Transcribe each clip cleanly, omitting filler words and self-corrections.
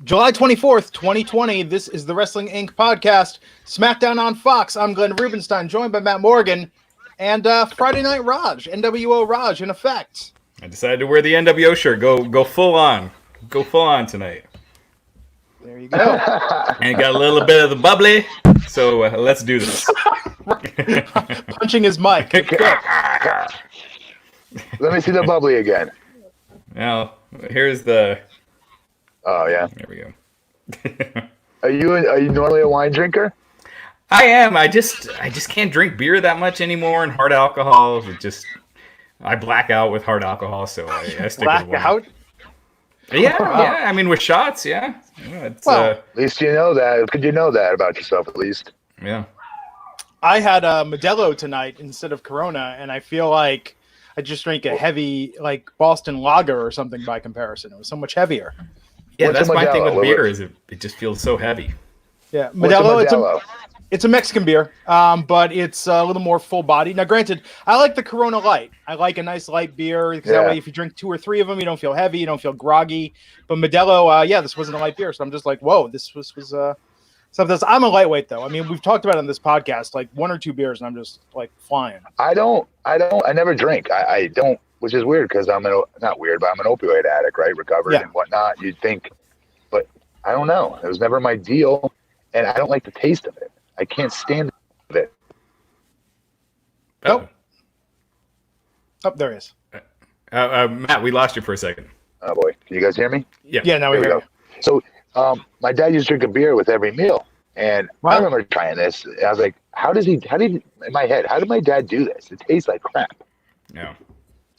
July 24th, 2020. This is the Wrestling Inc. podcast. SmackDown on Fox. I'm Glenn Rubenstein, joined by Matt Morgan. And Friday Night Raj, NWO Raj in effect. I decided to wear the NWO shirt. Go full on. Go full on tonight. There you go. And got a little bit of the bubbly, so let's do this. Punching his mic. Let me see the bubbly again. Now, here's the... Oh, yeah. There we go. Are you normally a wine drinker? I am. I just can't drink beer that much anymore, and hard alcohol. I black out with hard alcohol, so I stick Black with wine. out? Yeah. I mean, with shots, yeah. At least you know that. Could you know that about yourself, at least? Yeah. I had a Modelo tonight instead of Corona, and I feel like I just drank a heavy, like, Boston Lager or something by comparison. It was so much heavier. Yeah, What's that's a my thing Modelo? with beer is it just feels so heavy. Yeah, What's a Modelo, it's a Mexican beer, but it's a little more full body. Now, granted, I like the Corona Light. I like a nice light beer because that way if you drink 2 or 3 of them, you don't feel heavy, you don't feel groggy. But Modelo, this wasn't a light beer, so I'm just like, whoa, this was something else. I'm a lightweight, though. I mean, we've talked about it on this podcast, like 1 or 2 beers, and I'm just, like, flying. I never drink. I don't, which is weird because not weird, but I'm an opioid addict, right? Recovered and whatnot. You'd think, but I don't know. It was never my deal, and I don't like the taste of it. I can't stand it. Oh, there he is. Matt, we lost you for a second. Oh, boy. Can you guys hear me? Yeah, now we Here hear we go. So my dad used to drink a beer with every meal. And I remember trying this. I was like, how did in my head, how did my dad do this? It tastes like crap. No.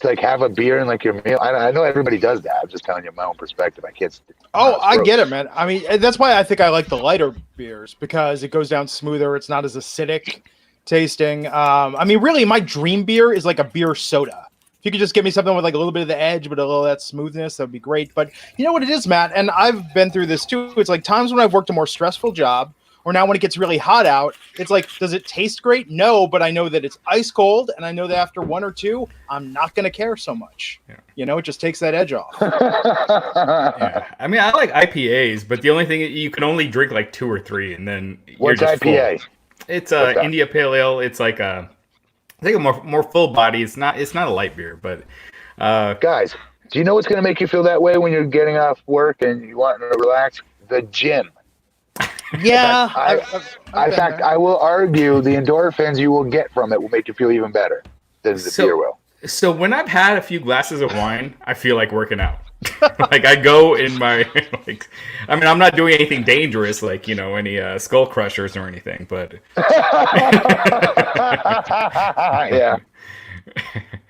To like have a beer in like your meal. I know everybody does that. I'm just telling you my own perspective. I can't. I get it, man. I mean, that's why I think I like the lighter beers because it goes down smoother. It's not as acidic tasting. I mean, really, my dream beer is like a beer soda. If you could just give me something with like a little bit of the edge, but a little of that smoothness, that'd be great. But you know what it is, Matt? And I've been through this too. It's like times when I've worked a more stressful job, or now when it gets really hot out, it's like, does it taste great? No, but I know that it's ice cold, and I know that after 1 or 2, I'm not going to care so much. Yeah. You know, it just takes that edge off. Yeah. I mean, I like IPAs, but the only thing, you can only drink like 2 or 3, and then what's you're just IPA? Full. It's India Pale Ale. It's like I think a more full body. It's not a light beer, but guys, do you know what's going to make you feel that way when you're getting off work and you want to relax? The gym. Yeah. In fact, I will argue the endorphins you will get from it will make you feel even better than the beer will. So when I've had a few glasses of wine, I feel like working out. Like I go in my I mean, I'm not doing anything dangerous, like any skull crushers or anything, but yeah.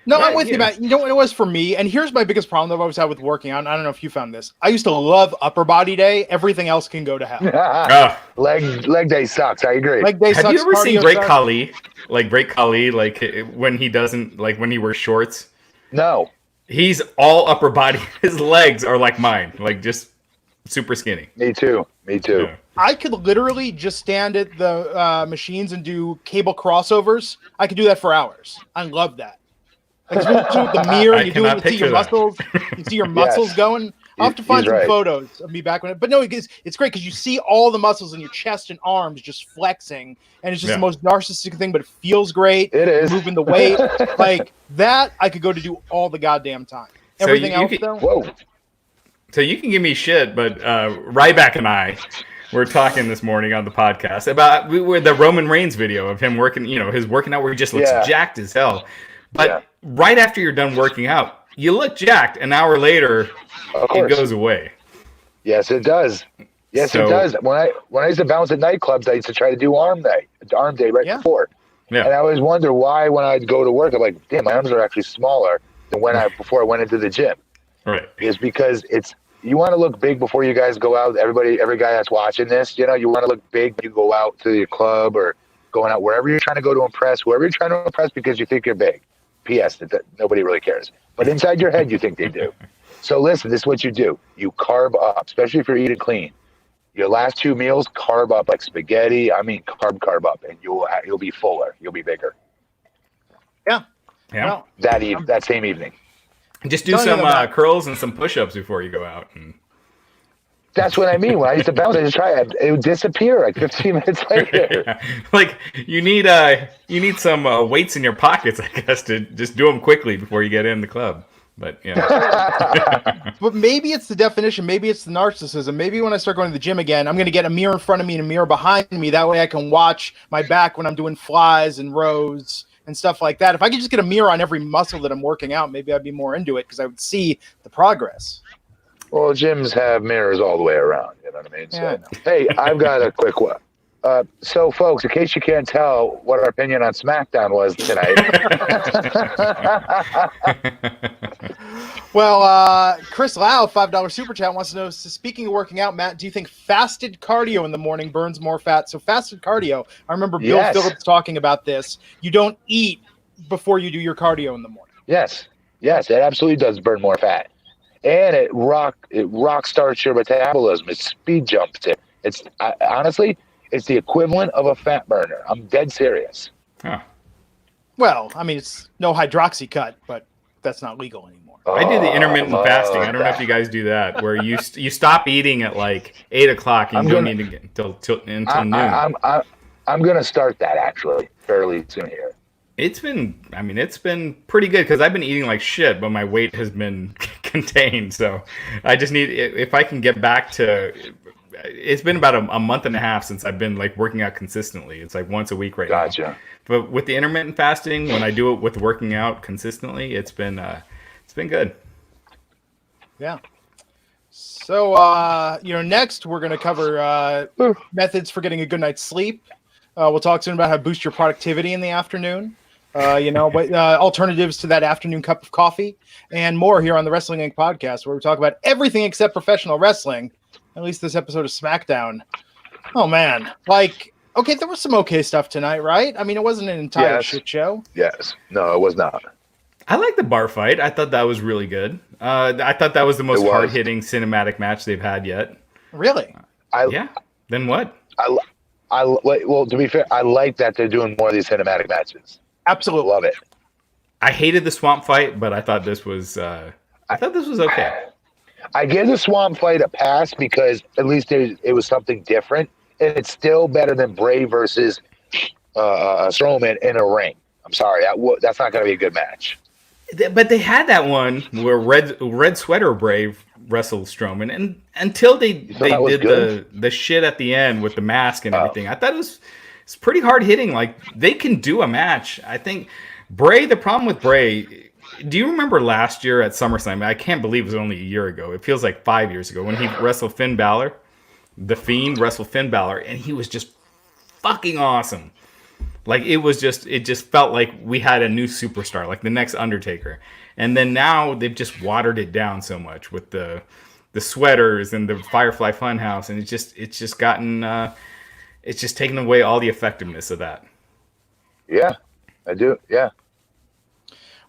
No, I'm with you, Matt. You know what it was for me? And here's my biggest problem that I've always had with working out. I don't know if you found this. I used to love upper body day. Everything else can go to hell. Leg day sucks. I agree. Leg day sucks. Have you ever seen Great Khali? Like Great Khali, like when he doesn't, like when he wears shorts? No. He's all upper body. His legs are like mine, like just super skinny. Me too. Yeah. I could literally just stand at the machines and do cable crossovers. I could do that for hours. I love that. Like, you do it with the mirror, you do it to see your muscles. You see your muscles going. I'll have to find some photos of me back when but no, it's great because you see all the muscles in your chest and arms just flexing, and it's just the most narcissistic thing, but it feels great. It is. Moving the weight. Like that, I could go to do all the goddamn time. Everything else, though. Whoa. So you can give me shit, but Ryback and I were talking this morning on the podcast about the Roman Reigns video of him working, his working out where he just looks jacked as hell. But right after you're done working out, you look jacked. An hour later, it goes away. Yes, it does. Yes, it does. When I used to bounce at nightclubs, I used to try to do arm day before. Yeah. And I always wonder why when I'd go to work, I'm like, damn, my arms are actually smaller than before I went into the gym. Right. It's because you want to look big before you guys go out. Every guy that's watching this, you want to look big when you go out to your club or going out wherever you're trying to go to impress, whoever you're trying to impress because you think you're big. P.S. That nobody really cares. But inside your head, you think they do. So listen, this is what you do. You carb up, especially if you're eating clean. Your last 2 meals, carb up like spaghetti. I mean, carb up, and you'll be fuller. You'll be bigger. Yeah. Yeah. That same evening. Just do some curls and some push-ups before you go out. And That's what I mean. When I used to bounce, I just try it. It would disappear like 15 minutes later. Yeah. Like you need some weights in your pockets, I guess, to just do them quickly before you get in the club. But yeah. But maybe it's the definition. Maybe it's the narcissism. Maybe when I start going to the gym again, I'm going to get a mirror in front of me and a mirror behind me. That way I can watch my back when I'm doing flies and rows and stuff like that. If I could just get a mirror on every muscle that I'm working out, maybe I'd be more into it because I would see the progress. Well, gyms have mirrors all the way around. You know what I mean? Yeah, So, hey, I've got a quick one. So, folks, in case you can't tell what our opinion on SmackDown was tonight. Well, Chris Lau, $5 super chat, wants to know, so speaking of working out, Matt, do you think fasted cardio in the morning burns more fat? So fasted cardio, I remember Bill Phillips talking about this. You don't eat before you do your cardio in the morning. Yes, it absolutely does burn more fat. And it rock starts your metabolism. It speed jumps it. Honestly, it's the equivalent of a fat burner. I'm dead serious. Huh. Well, I mean, it's no hydroxy cut, but that's not legal anymore. I do the intermittent fasting. I don't know if you guys do that, where you stop eating at like 8 o'clock and you don't need to get until noon. I'm gonna start that actually fairly soon here. It's been pretty good because I've been eating like shit, but my weight has been contained. So I just need, if I can get back to, it's been about a month and a half since I've been like working out consistently. It's like once a week right now. Gotcha. But with the intermittent fasting, when I do it with working out consistently, it's been good. Yeah. So, next we're going to cover methods for getting a good night's sleep. We'll talk soon about how to boost your productivity in the afternoon. Alternatives to that afternoon cup of coffee and more here on the Wrestling Inc. podcast, where we talk about everything except professional wrestling. At least this episode of SmackDown. Oh man, there was some okay stuff tonight, right? I mean, it wasn't an entire shit show. Yes, no, it was not. I like the bar fight. I thought that was really good. I thought that was the most hard-hitting cinematic match they've had yet. Really? Yeah. Then what? Well, to be fair, I like that they're doing more of these cinematic matches. Absolutely love it. I hated the swamp fight, but I thought this was okay. I give the swamp fight a pass because at least it was something different, and it's still better than Bray versus Strowman in a ring. I'm sorry, that's not going to be a good match. But they had that one where Red Sweater Bray wrestled Strowman, and until they did the shit at the end with the mask and everything, I thought it's pretty hard hitting. Like, they can do a match. I think the problem with Bray, do you remember last year at SummerSlam? I can't believe it was only a year ago. It feels like 5 years ago when he wrestled Finn Balor. The Fiend wrestled Finn Balor, and he was just fucking awesome. Like, it just felt like we had a new superstar, like the next Undertaker. And then now they've just watered it down so much with the sweaters and the Firefly Funhouse, and it's just gotten it's just taken away all the effectiveness of that. Yeah, I do. Yeah.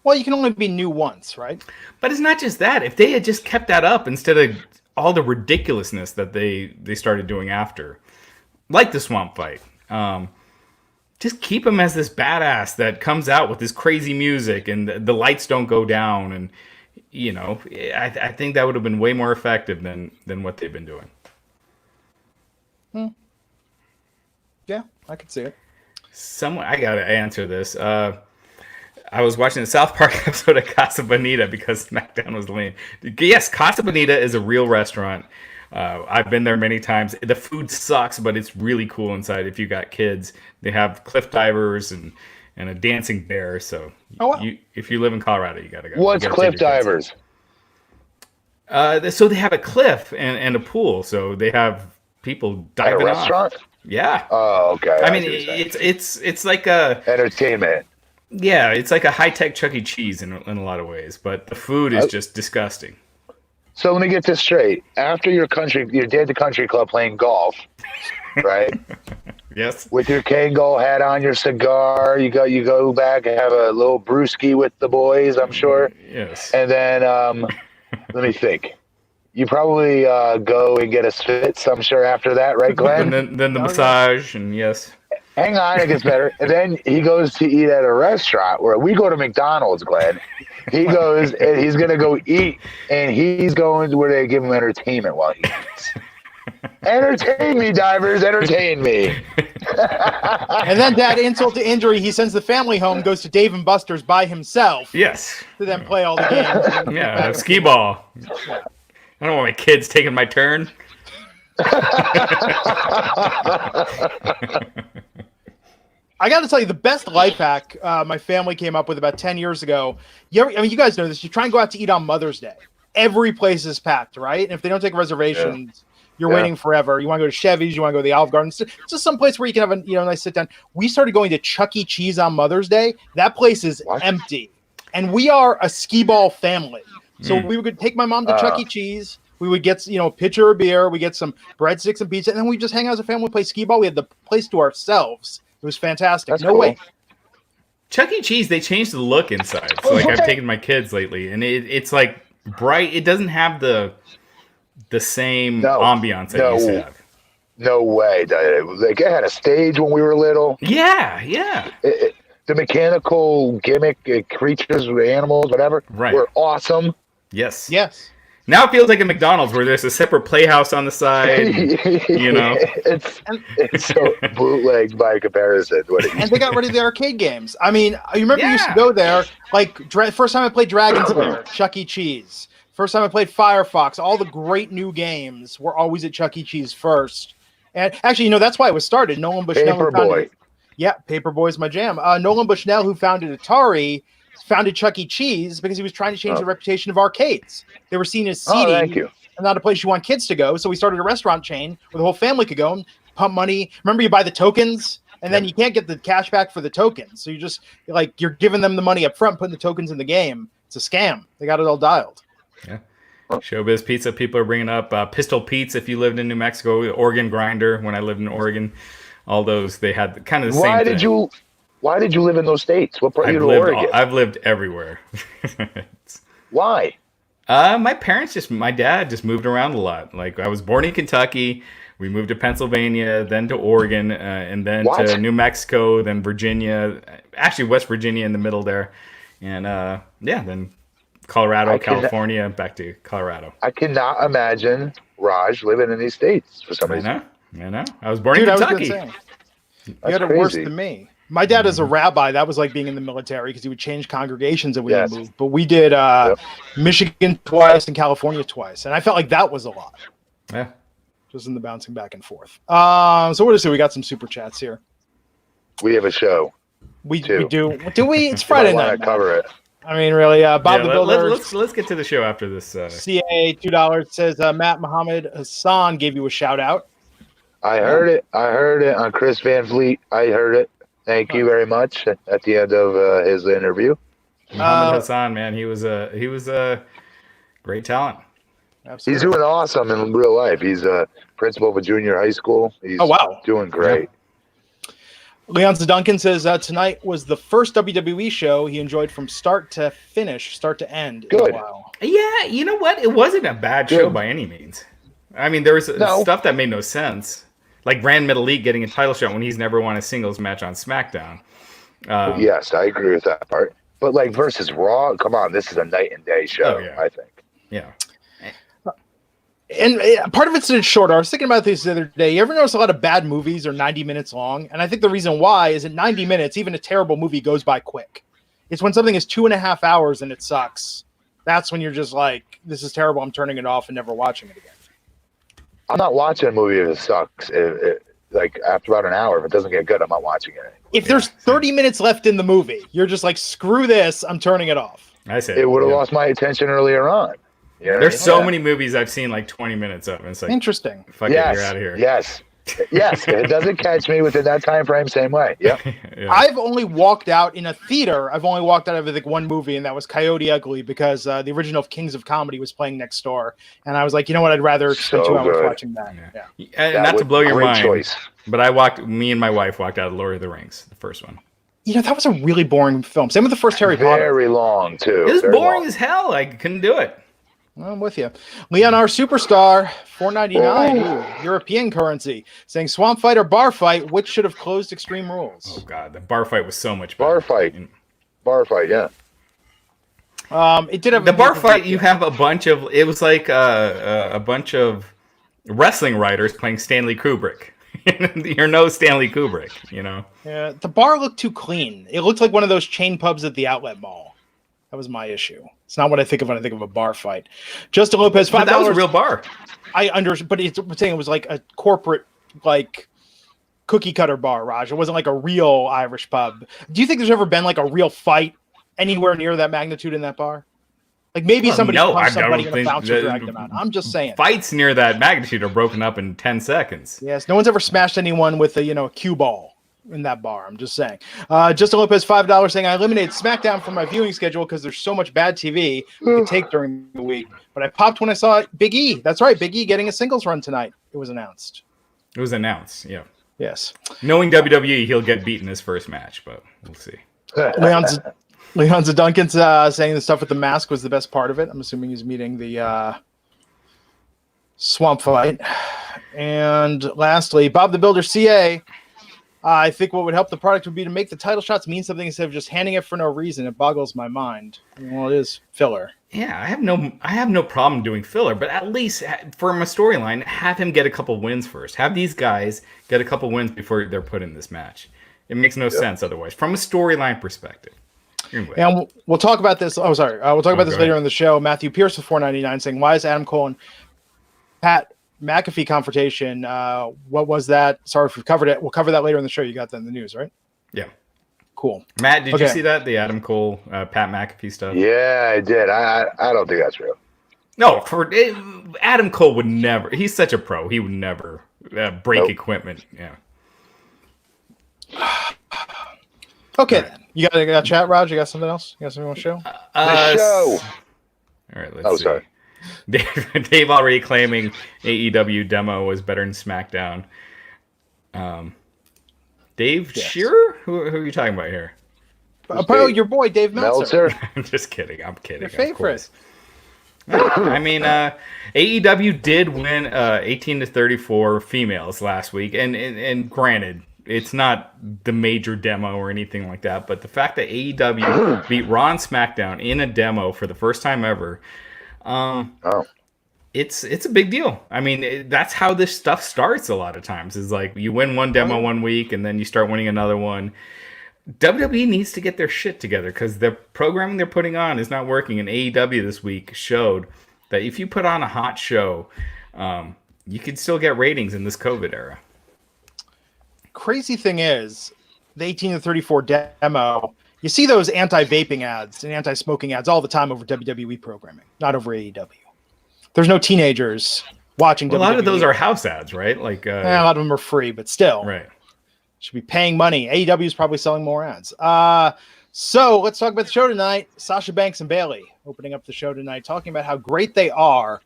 Well, you can only be new once, right? But it's not just that. If they had just kept that up instead of all the ridiculousness that they started doing after, like the swamp fight. Just keep him as this badass that comes out with this crazy music and the lights don't go down. And, I think that would have been way more effective than what they've been doing. Yeah, I could see it. I got to answer this. I was watching the South Park episode of Casa Bonita because SmackDown was lame. Yes, Casa Bonita is a real restaurant. I've been there many times. The food sucks, but it's really cool inside. If you got kids, they have cliff divers and a dancing bear. So if you live in Colorado, you gotta go. What's cliff divers? So they have a cliff and a pool. So they have people diving at a restaurant. Off. Yeah. Oh, okay. I mean, it's like a entertainment. Yeah, it's like a high-tech Chuck E. Cheese in a lot of ways, but the food is just disgusting. So let me get this straight. After your day at the country club playing golf, right? Yes. With your Kangol hat on, your cigar, you go back and have a little brewski with the boys, I'm sure. Yes. And then let me think. You probably go and get a spitz, I'm sure, after that, right, Glenn? And then the massage, and yes. Hang on, it gets better. And then he goes to eat at a restaurant where we go to McDonald's, Glenn. He goes and he's going to go eat, and he's going to where they give him entertainment while he eats. Entertain me, divers. Entertain me. And then Dad, insult to injury, he sends the family home, goes to Dave and Buster's by himself. Yes. To then play all the games. Yeah, skee ball. I don't want my kids taking my turn. I got to tell you, the best life hack my family came up with about 10 years ago. You guys know this. You try and go out to eat on Mother's Day. Every place is packed, right? And if they don't take reservations, you're waiting forever. You want to go to Chevy's, you want to go to the Olive Garden. It's just some place where you can have a nice sit down. We started going to Chuck E. Cheese on Mother's Day. That place is empty. And we are a skee ball family. So we would take my mom to Chuck E. Cheese. We would get, a pitcher of beer. We get some breadsticks and pizza. And then we just hang out as a family, play skee ball. We had the place to ourselves. It was fantastic. That's no cool. way. Chuck E. Cheese, they changed the look inside. So I've taken my kids lately, and it's like bright. It doesn't have the same ambiance that it used to have. No way. Like, it had a stage when we were little. Yeah. The mechanical gimmick creatures, animals, whatever, were awesome. Yes. Now it feels like a McDonald's where there's a separate playhouse on the side. It's so bootleg by comparison. And they got rid of the arcade games. I mean, you remember you used to go there. Like first time I played Dragon's Lair, Chuck E. Cheese. First time I played Firefox. All the great new games were always at Chuck E. Cheese first. And actually, that's why it was started. Nolan Bushnell. Paperboy. Yeah, Paperboy's my jam. Nolan Bushnell, who founded Atari, founded Chuck E. Cheese because he was trying to change the reputation of arcades. They were seen as seedy and not a place you want kids to go. So we started a restaurant chain where the whole family could go and pump money. Remember, you buy the tokens, and then you can't get the cash back for the tokens. So you're giving them the money up front, putting the tokens in the game. It's a scam. They got it all dialed. Yeah. Showbiz Pizza, people are bringing up Pistol Pete's if you lived in New Mexico, Oregon Grinder when I lived in Oregon. All those, they had kind of the same thing. Why did you live in those states? What brought you to Oregon? I've lived everywhere. Why? My dad just moved around a lot. Like, I was born in Kentucky. We moved to Pennsylvania, then to Oregon, and then to New Mexico, then Virginia. Actually, West Virginia in the middle there. And, then Colorado, California, back to Colorado. I cannot imagine Raj living in these states for some reason. I know. I was born in Kentucky. You had it worse than me. My dad is a rabbi. That was like being in the military because he would change congregations and we would move. But we did Michigan twice and California twice. And I felt like that was a lot. Yeah. Just in the bouncing back and forth. So what is it? We got some super chats here. We have a show. We do. Do we? It's Friday night. Cover it. I mean, really, Bob the Builder. Let's get to the show after this. CA $2 says Matt Muhammad Hassan gave you a shout out. I heard it. I heard it on Chris Van Vliet. I heard it. Thank you very much. At the end of his interview, Muhammad Hassan, man, he was a great talent. Absolutely. He's doing awesome in real life. He's a principal of a junior high school. He's doing great. Yeah. Leon Duncan says tonight was the first WWE show he enjoyed from start to finish, start to end. Good. Yeah, you know what? It wasn't a bad show by any means. I mean, there was stuff that made no sense. Like Rand Metalik getting a title shot when he's never won a singles match on SmackDown. Yes, I agree with that part. But like versus Raw, come on, this is a night and day show, I think. Yeah. And part of it's short. I was thinking about this the other day. You ever notice a lot of bad movies are 90 minutes long? And I think the reason why is in 90 minutes, even a terrible movie goes by quick. It's when something is 2.5 hours and it sucks. That's when you're just like, this is terrible. I'm turning it off and never watching it again. I'm not watching a movie if it sucks. Like after about an hour, if it doesn't get good, I'm not watching it. If there's 30 minutes left in the movie, you're just like, screw this. I'm turning it off. I say it would have lost my attention earlier on. Yeah, there's so many movies I've seen like 20 minutes of. And it's like, interesting. Fuck it, you're out of here. Yes. Yes. If it doesn't catch me within that time frame, same way. Yeah. I've only walked out in a theater. I've only walked out of like one movie, and that was Coyote Ugly because the original Kings of Comedy was playing next door. And I was like, you know what? I'd rather spend 2 hours watching that. And not to blow your mind, but me and my wife walked out of Lord of the Rings, the first one. You know, that was a really boring film. Same with the first Harry Potter. Very long, too. It was boring as hell. I couldn't do it. I'm with you. Leon, our superstar, $4.99, European currency, saying swamp fight or bar fight, which should have closed Extreme Rules? Oh, God. The bar fight was so much better. Bar fight, yeah. It did have the bar fight. You have a bunch of. It was like a bunch of wrestling writers playing Stanley Kubrick. You're no Stanley Kubrick, you know. Yeah, the bar looked too clean. It looked like one of those chain pubs at the outlet mall. That was my issue. It's not what I think of when I think of a bar fight. Justin Lopez, $5. But that was a real bar. But it's saying it was like a corporate, like cookie cutter bar, Raj. It wasn't like a real Irish pub. Do you think there's ever been like a real fight anywhere near that magnitude in that bar? Like maybe somebody punched somebody and a bouncer dragged them out. I'm just saying. Fights near that magnitude are broken up in 10 seconds. Yes, no one's ever smashed anyone with a cue ball in that bar. I'm just saying. Justin Lopez, $5 saying, I eliminated SmackDown from my viewing schedule because there's so much bad TV we could take during the week. But I popped when I saw Big E. That's right, Big E getting a singles run tonight. It was announced. It was announced, yeah. Yes. Knowing WWE, he'll get beaten his first match, but we'll see. Leon Zaduncan's saying the stuff with the mask was the best part of it. I'm assuming he's meeting the swamp fight. And lastly, Bob the Builder CA. I think what would help the product would be to make the title shots mean something instead of just handing it for no reason. It boggles my mind. Well, it is filler. Yeah, I have no problem doing filler, but at least from a storyline, have him get a couple wins first. Have these guys get a couple wins before they're put in this match. It makes no sense otherwise, from a storyline perspective. And we'll talk about this. Oh, sorry. We'll talk about this later in the show. Matthew Pierce with $4.99 saying, why is Adam Cole and Pat McAfee confrontation? What was that? Sorry if we've covered it. We'll cover that later in the show. You got that in the news, right? Yeah. Cool. Matt, did you see that? The Adam Cole, Pat McAfee stuff? Yeah, I did. I don't think that's real. No, Adam Cole would never. He's such a pro. He would never break equipment. Yeah. Okay, then. You got a chat, Raj? You got something else? You got something you want to show? The show. All right, let's see. Sorry. Dave already claiming AEW demo was better than SmackDown. Dave Shearer? Who are you talking about here? Your boy, Dave Meltzer. I'm just kidding. I'm kidding. Your favorite. I mean, AEW did win 18-34 females last week, and granted, it's not the major demo or anything like that, but the fact that AEW beat Raw and SmackDown in a demo for the first time ever, it's a big deal. I mean, that's how this stuff starts a lot of times. Is like you win one demo one week, and then you start winning another one. WWE needs to get their shit together because the programming they're putting on is not working. And AEW this week showed that if you put on a hot show, you can still get ratings in this COVID era. Crazy thing is, the 18-34 demo, you see those anti-vaping ads and anti-smoking ads all the time over WWE programming, not over AEW. There's no teenagers watching WWE. A lot of those are house ads, right? Like a lot of them are free, but still. Right. Should be paying money. AEW is probably selling more ads. So let's talk about the show tonight. Sasha Banks and Bayley opening up the show tonight, talking about how great they are,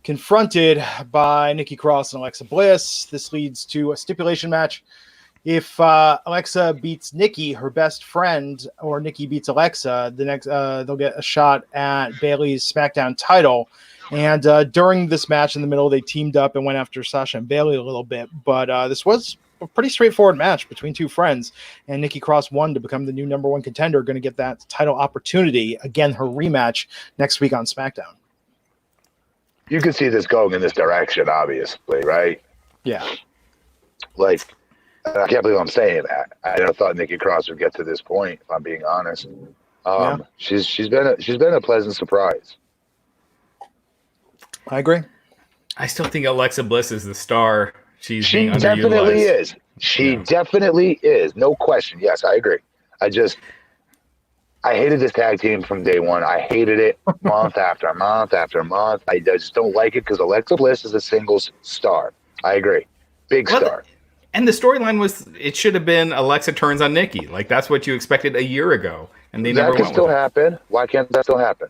confronted by Nikki Cross and Alexa Bliss. This leads to a stipulation match. If Alexa beats Nikki, her best friend, or Nikki beats Alexa, the next they'll get a shot at Bayley's SmackDown title. And during this match in the middle, they teamed up and went after Sasha and Bayley a little bit. But this was a pretty straightforward match between two friends. And Nikki Cross won to become the new number one contender, going to get that title opportunity. Again, her rematch next week on SmackDown. You can see this going in this direction, obviously, right? Yeah. Like, I can't believe I'm saying that. I never thought Nikki Cross would get to this point, if I'm being honest. She's been a pleasant surprise. I agree. I still think Alexa Bliss is the star. She definitely is. She definitely is. No question. Yes, I agree. I hated this tag team from day one. I hated it month after month after month. I just don't like it because Alexa Bliss is a singles star. I agree. Big star. And the storyline was it should have been Alexa turns on Nikki. Like that's what you expected a year ago. And they never went with it. That can still happen. Why can't that still happen?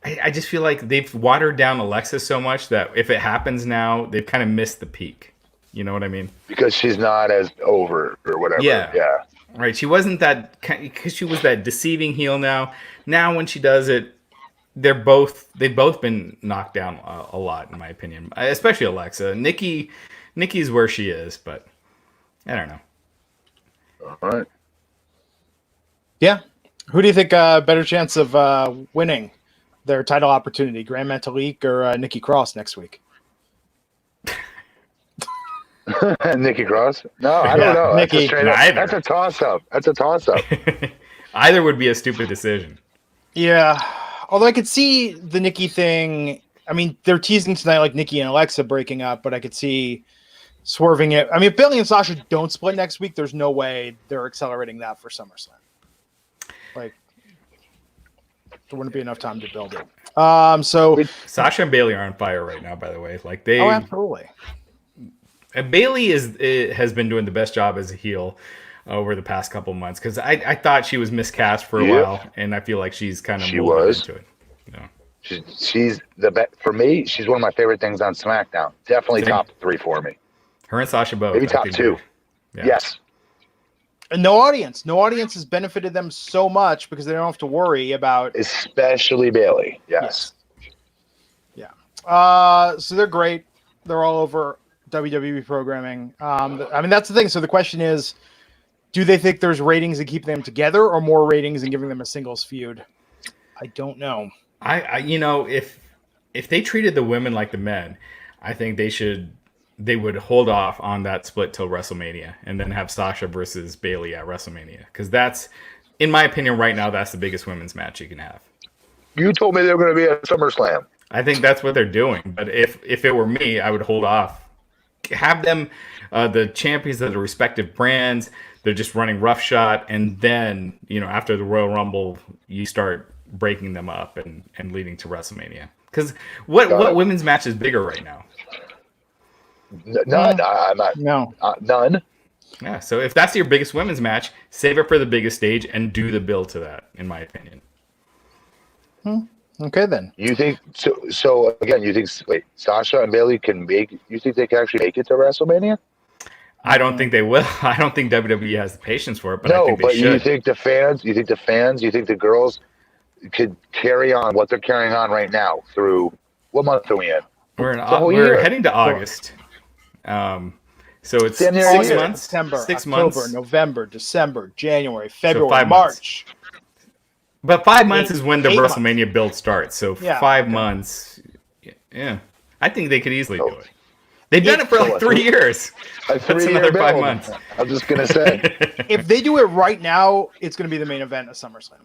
I just feel like they've watered down Alexa so much that if it happens now, they've kind of missed the peak. You know what I mean? Because she's not as over or whatever. Yeah. Right. She wasn't that, because she was that deceiving heel now. Now when she does it, they've both been knocked down a lot, in my opinion. Especially Alexa. Nikki's where she is, but I don't know. All right. Yeah. Who do you think better chance of winning their title opportunity, Grand Metalik or Nikki Cross next week? Nikki Cross? No, I don't know. Nikki. That's a toss-up. That's a toss-up. Either would be a stupid decision. Yeah. Although I could see the Nikki thing. I mean, they're teasing tonight like Nikki and Alexa breaking up, but I could see swerving it. I mean, if Bayley and Sasha don't split next week, there's no way they're accelerating that for SummerSlam. Like, there wouldn't be enough time to build it. So Sasha and Bayley are on fire right now, by the way. Like they, absolutely. Bayley has been doing the best job as a heel over the past couple months because I thought she was miscast for a while, and I feel like she's kind of moved into it. Yeah. She's the best for me. She's one of my favorite things on SmackDown. Definitely top 3 for me. Her and Sasha both. Maybe top 2. Yeah. Yes. And no audience. No audience has benefited them so much because they don't have to worry about... Especially Bayley. Yes. Yeah. So they're great. They're all over WWE programming. I mean, that's the thing. So the question is, do they think there's ratings and keep them together or more ratings and giving them a singles feud? I don't know. I if they treated the women like the men, I think they would hold off on that split till WrestleMania and then have Sasha versus Bayley at WrestleMania. Because that's, in my opinion, right now, that's the biggest women's match you can have. You told me they were going to be at SummerSlam. I think that's what they're doing. But if it were me, I would hold off. Have them the champions of the respective brands. They're just running roughshod. And then, after the Royal Rumble, you start breaking them up and leading to WrestleMania. Because what women's match is bigger right now? None. I'm not. No. None. Yeah. So if that's your biggest women's match, save it for the biggest stage and do the build to that. In my opinion. Okay then. You think so? So again, you think Sasha and Bayley can make? You think they can actually make it to WrestleMania? I don't think they will. I don't think WWE has the patience for it. But I think they should. You think the fans? You think the girls could carry on what they're carrying on right now through what month are we in? We're heading to August. So it's 6 months. September, 6 October, months. November, December, January, February, 5 March. But 5 months is when the WrestleMania build starts. So 5 months. Yeah. I think they could easily do it. They've done it for like 3 years. That's another 5 months. I'm just going to say. If they do it right now, it's going to be the main event of SummerSlam.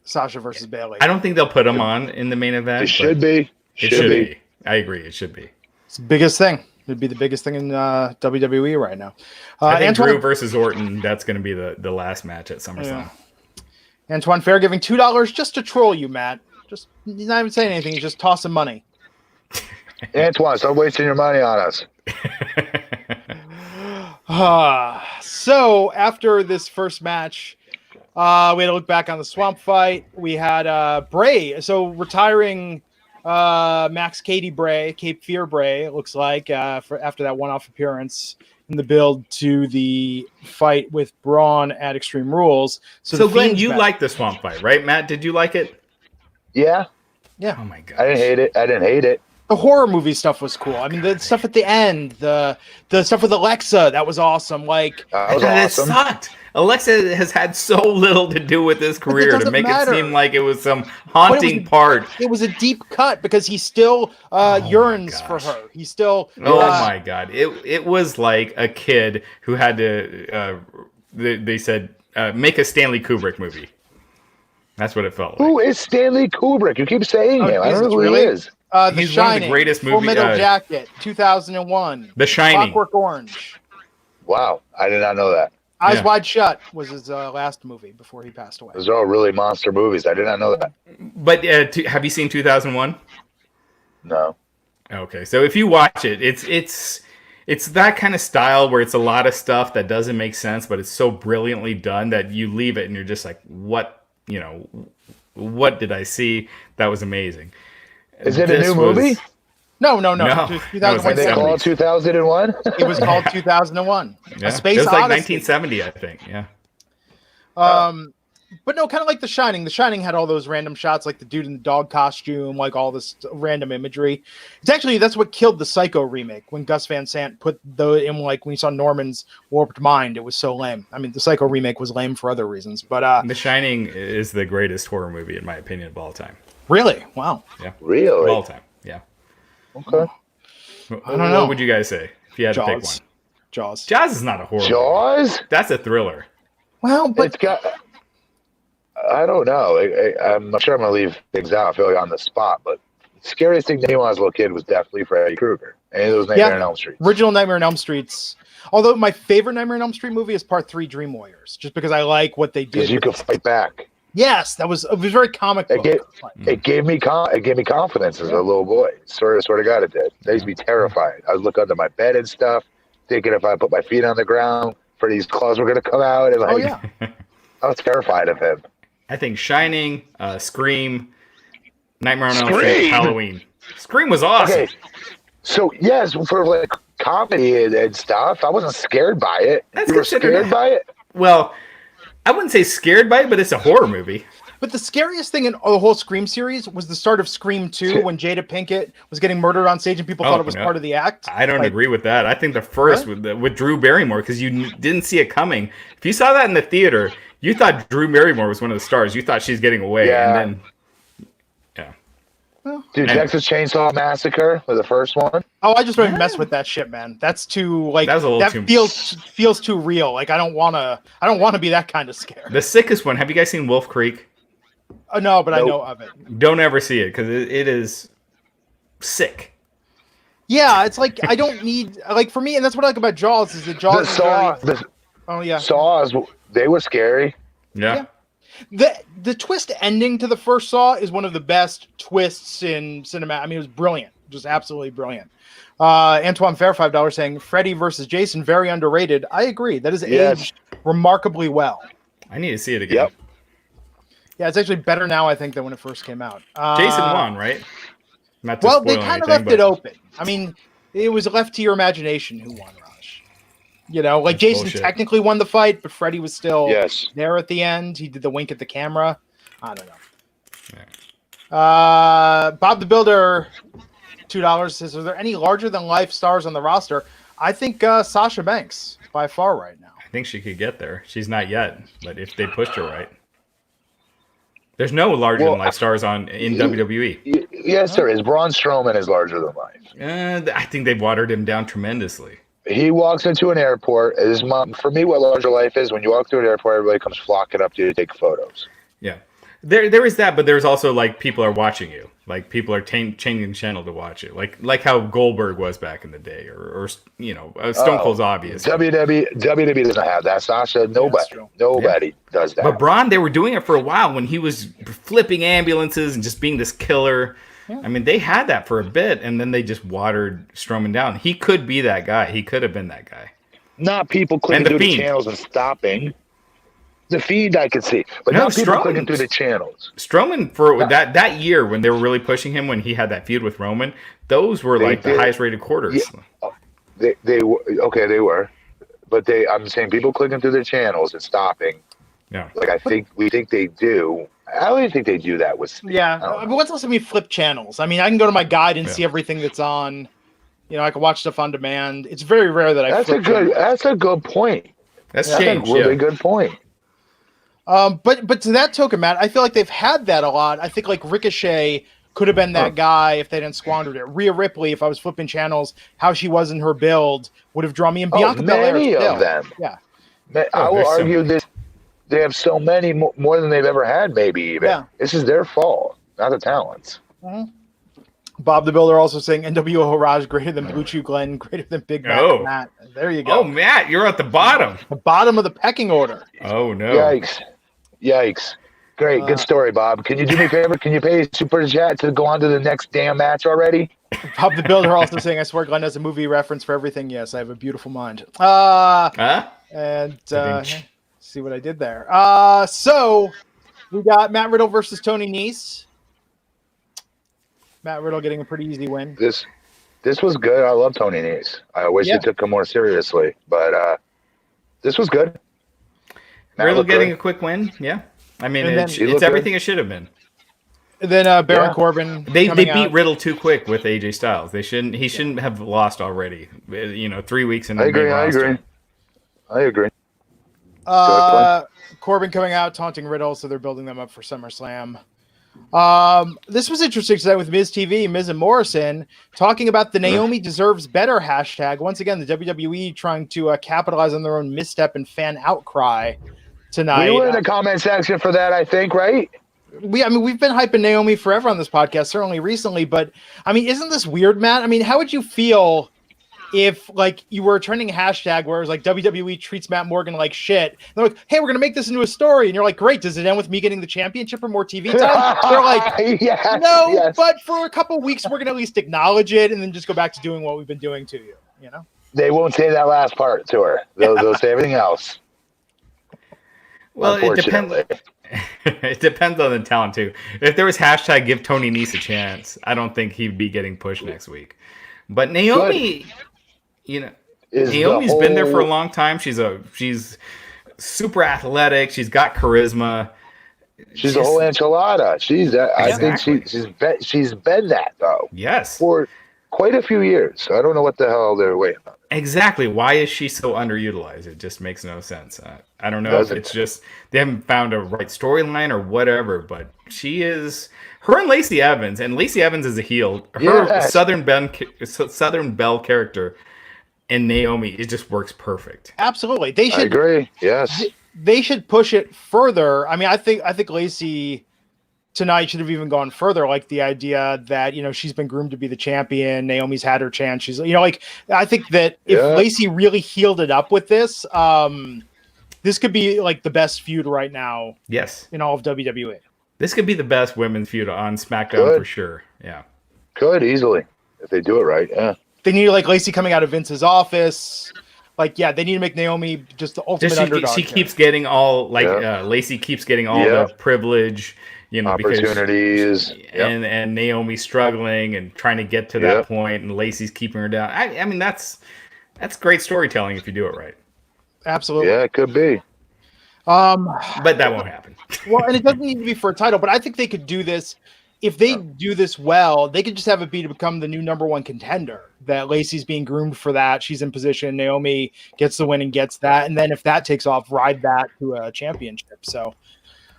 Sasha versus Bayley. I don't think they'll put them on in the main event. It should be. It should be. I agree. It should be. It's the biggest thing. It'd be the biggest thing in WWE right now. I think Drew versus Orton, that's going to be the last match at SummerSlam. Yeah. Antoine Fair giving $2 just to troll you, Matt. Just he's not even saying anything. He's just tossing money. Antoine, stop wasting your money on us. So after this first match, we had to look back on the Swamp Fight. We had Bray. So retiring Max Cape Fear Bray, it looks like, after that one-off appearance in the build to the fight with Braun at Extreme Rules. So Glenn, you liked the Swamp Fight, right? Matt, did you like it? Yeah. Oh my god. I didn't hate it. The horror movie stuff was cool. I mean, the stuff at the end, the stuff with Alexa, that was awesome. Like, it sucked. Alexa has had so little to do with his career to make it seem like it was some haunting part. It was a deep cut because he still yearns for her. He still. Oh my god! It was like a kid who had to. They said make a Stanley Kubrick movie. That's what it felt like. Who is Stanley Kubrick? You keep saying him. I don't know who he is. He's Shining, one of the greatest movies. Full Metal Jacket, 2001. The Shining. Clockwork Orange. Wow, I did not know that. Eyes Wide Shut was his last movie before he passed away. Those are all really monster movies. I did not know that. But have you seen 2001? No. Okay, so if you watch it, it's that kind of style where it's a lot of stuff that doesn't make sense, but it's so brilliantly done that you leave it and you're just like, what did I see? That was amazing. Is it a new movie? No. No, 2001. They call it 2001? It was called 2001. Yeah. A Space It was like Odyssey. 1970, I think. Yeah. But no, kind of like The Shining. The Shining had all those random shots, like the dude in the dog costume, like all this random imagery. That's what killed the Psycho remake when Gus Van Sant put in, like when you saw Norman's warped mind. It was so lame. I mean, the Psycho remake was lame for other reasons, but The Shining is the greatest horror movie in my opinion of all time. Really? Wow. Yeah. Really? Of all time. Yeah. Okay. I don't know. What would you guys say? If you had to pick Jaws. one. Jaws. Jaws is not a horror Jaws? movie. That's a thriller. Well, but It's got. I don't know. I'm sure I'm gonna leave things out. I feel like on the spot, but the scariest thing to me when I was a little kid was definitely Freddy Krueger. Any of those Nightmare on Elm Street. Original Nightmare on Elm Streets. Although my favorite Nightmare on Elm Street movie is Part 3, Dream Warriors, just because I like what they did. Because you could fight back. Yes, it was very comic book. It gave me confidence as a little boy. Swear to God, it did. I used to be terrified. I would look under my bed and stuff, thinking if I put my feet on the ground, Freddy's claws were going to come out. And I was terrified of him. I think Shining, Scream, Nightmare on Elm Street, Halloween. Scream was awesome. Okay, so yes, for like comedy and stuff, I wasn't scared by it. You were scared by it? Well, I wouldn't say scared by it, but it's a horror movie. But the scariest thing in the whole Scream series was the start of Scream 2 when Jada Pinkett was getting murdered on stage and people thought it was part of the act. I don't agree with that. I think the first with Drew Barrymore, because you didn't see it coming. If you saw that in the theater, you thought Drew Barrymore was one of the stars. You thought she's getting away. Yeah. And then, Dude, Texas Chainsaw Massacre was the first one. Oh, I just don't even mess with that shit, man. That's too feels too real. Like I don't want to be that kind of scared. The sickest one. Have you guys seen Wolf Creek? No, but I know of it. Don't ever see it because it is sick. Yeah, it's like I don't need for me, and that's what I like about Jaws is that Jaws. Saws, they were scary. Yeah. The twist ending to the first Saw is one of the best twists in cinema. I mean, it was brilliant, just absolutely brilliant. Antoine Fair, $5 saying Freddy versus Jason, very underrated. I agree. That is aged remarkably well. I need to see it again. Yep. Yeah, it's actually better now, I think, than when it first came out. Jason won, right? They kind of left it open. I mean, it was left to your imagination who won, Raj. You know, like Jason technically won the fight, but Freddy was still there at the end. He did the wink at the camera. I don't know. Yeah. Bob the Builder, $2 says, are there any larger than life stars on the roster? I think Sasha Banks by far right now. I think she could get there. She's not yet, but if they pushed her right. There's no larger than life stars in WWE. Yes, there is. Braun Strowman is larger than life. I think they've watered him down tremendously. He walks into an airport. For me, what larger life is, when you walk through an airport, everybody comes flocking up to you to take photos. Yeah. There is that, but there's also like people are watching you. Like people are changing channel to watch it. Like how Goldberg was back in the day, or Stone Cold's obvious. WWE doesn't have that. Sasha, nobody does that. But Braun, they were doing it for a while when he was flipping ambulances and just being this killer. Yeah. I mean, they had that for a bit, and then they just watered Strowman down. He could be that guy. He could have been that guy. Not people clicking through the channels and stopping. The feed I could see, but no, not people clicking through the channels. Strowman for that year when they were really pushing him when he had that feud with Roman, those were the highest rated quarters. Yeah. They were, but I'm saying people clicking through the channels and stopping. Yeah, we think they do. I don't even think they do that with. Yeah, but what's also me flip channels? I mean, I can go to my guide and see everything that's on. You know, I can watch stuff on demand. It's very rare that I. That's a good point. That's changed. A really good point. But to that token, Matt, I feel like they've had that a lot. I think like Ricochet could have been that guy if they didn't squander it. Rhea Ripley, if I was flipping channels, how she was in her build would have drawn me. And Bianca Belair, many of them. Yeah, I will argue this. They have so many more than they've ever had. Maybe even this is their fault, not the talents. Mm-hmm. Bob the Builder also saying NWO Raj greater than Blue Chew Glenn, greater than Big Mac Matt. There you go. Oh, Matt, you're at the bottom. The bottom of the pecking order. Oh no! Yikes! Great, good story, Bob. Can you do me a favor? Can you pay Super Chat to go on to the next damn match already? Bob the Builder also saying, I swear Glenn has a movie reference for everything. Yes, I have a beautiful mind. And see what I did there. So we got Matt Riddle versus Tony Nese. Matt Riddle getting a pretty easy win. This was good. I love Tony Nese. I wish they took him more seriously, but this was good. Riddle getting a quick win, yeah. I mean, it's everything it should have been. And then Baron Corbin. They beat Riddle too quick with AJ Styles. He shouldn't have lost already. 3 weeks in. I agree. Corbin coming out taunting Riddle, so they're building them up for SummerSlam. This was interesting today with Miz TV, Miz and Morrison talking about the Naomi deserves better hashtag. Once again, the WWE trying to capitalize on their own misstep and fan outcry tonight. We were in the comment section for that, I think, right? We've been hyping Naomi forever on this podcast, certainly recently, but I mean, isn't this weird, Matt? I mean, how would you feel if like you were a trending hashtag where it was like WWE treats Matt Morgan like shit? And they're like, hey, we're gonna make this into a story, and you're like, great, does it end with me getting the championship or more TV time? They're like, no, but for a couple of weeks we're gonna at least acknowledge it and then just go back to doing what we've been doing to you, you know? They won't say that last part to her. They'll say everything else. Well, it depends. It depends on the talent too. If there was hashtag give Tony Nese a chance, I don't think he'd be getting pushed next week. But Naomi, Naomi's been there for a long time. She's super athletic. She's got charisma. She's a whole enchilada. I think she's been that though. Yes. For quite a few years. So I don't know what the hell they're waiting on. Exactly. Why is she so underutilized? It just makes no sense. I don't know if it's just they haven't found a right storyline or whatever, but she is her and Lacey Evans, and Lacey Evans is a heel. Her Southern Belle character and Naomi, it just works perfect. Absolutely. I agree. Yes. They should push it further. I mean, I think Lacey tonight should have even gone further, like the idea that, she's been groomed to be the champion. Naomi's had her chance. She's, I think that if Lacey really healed it up with this, this could be like the best feud right now. Yes. In all of WWE. This could be the best women's feud on SmackDown for sure. Yeah. Could easily if they do it right. Yeah. They need like Lacey coming out of Vince's office. Like, they need to make Naomi just the ultimate underdog. She keeps getting all Lacey keeps getting all the privilege. Opportunities, and Naomi struggling and trying to get to that point, and Lacey's keeping her down. I mean, that's great storytelling if you do it right. Absolutely. Yeah, it could be. But that won't happen. Well, and it doesn't need to be for a title, but I think they could do this. If they do this well, they could just have it be to become the new number one contender. That Lacey's being groomed for that. She's in position. Naomi gets the win and gets that. And then if that takes off, ride that to a championship. So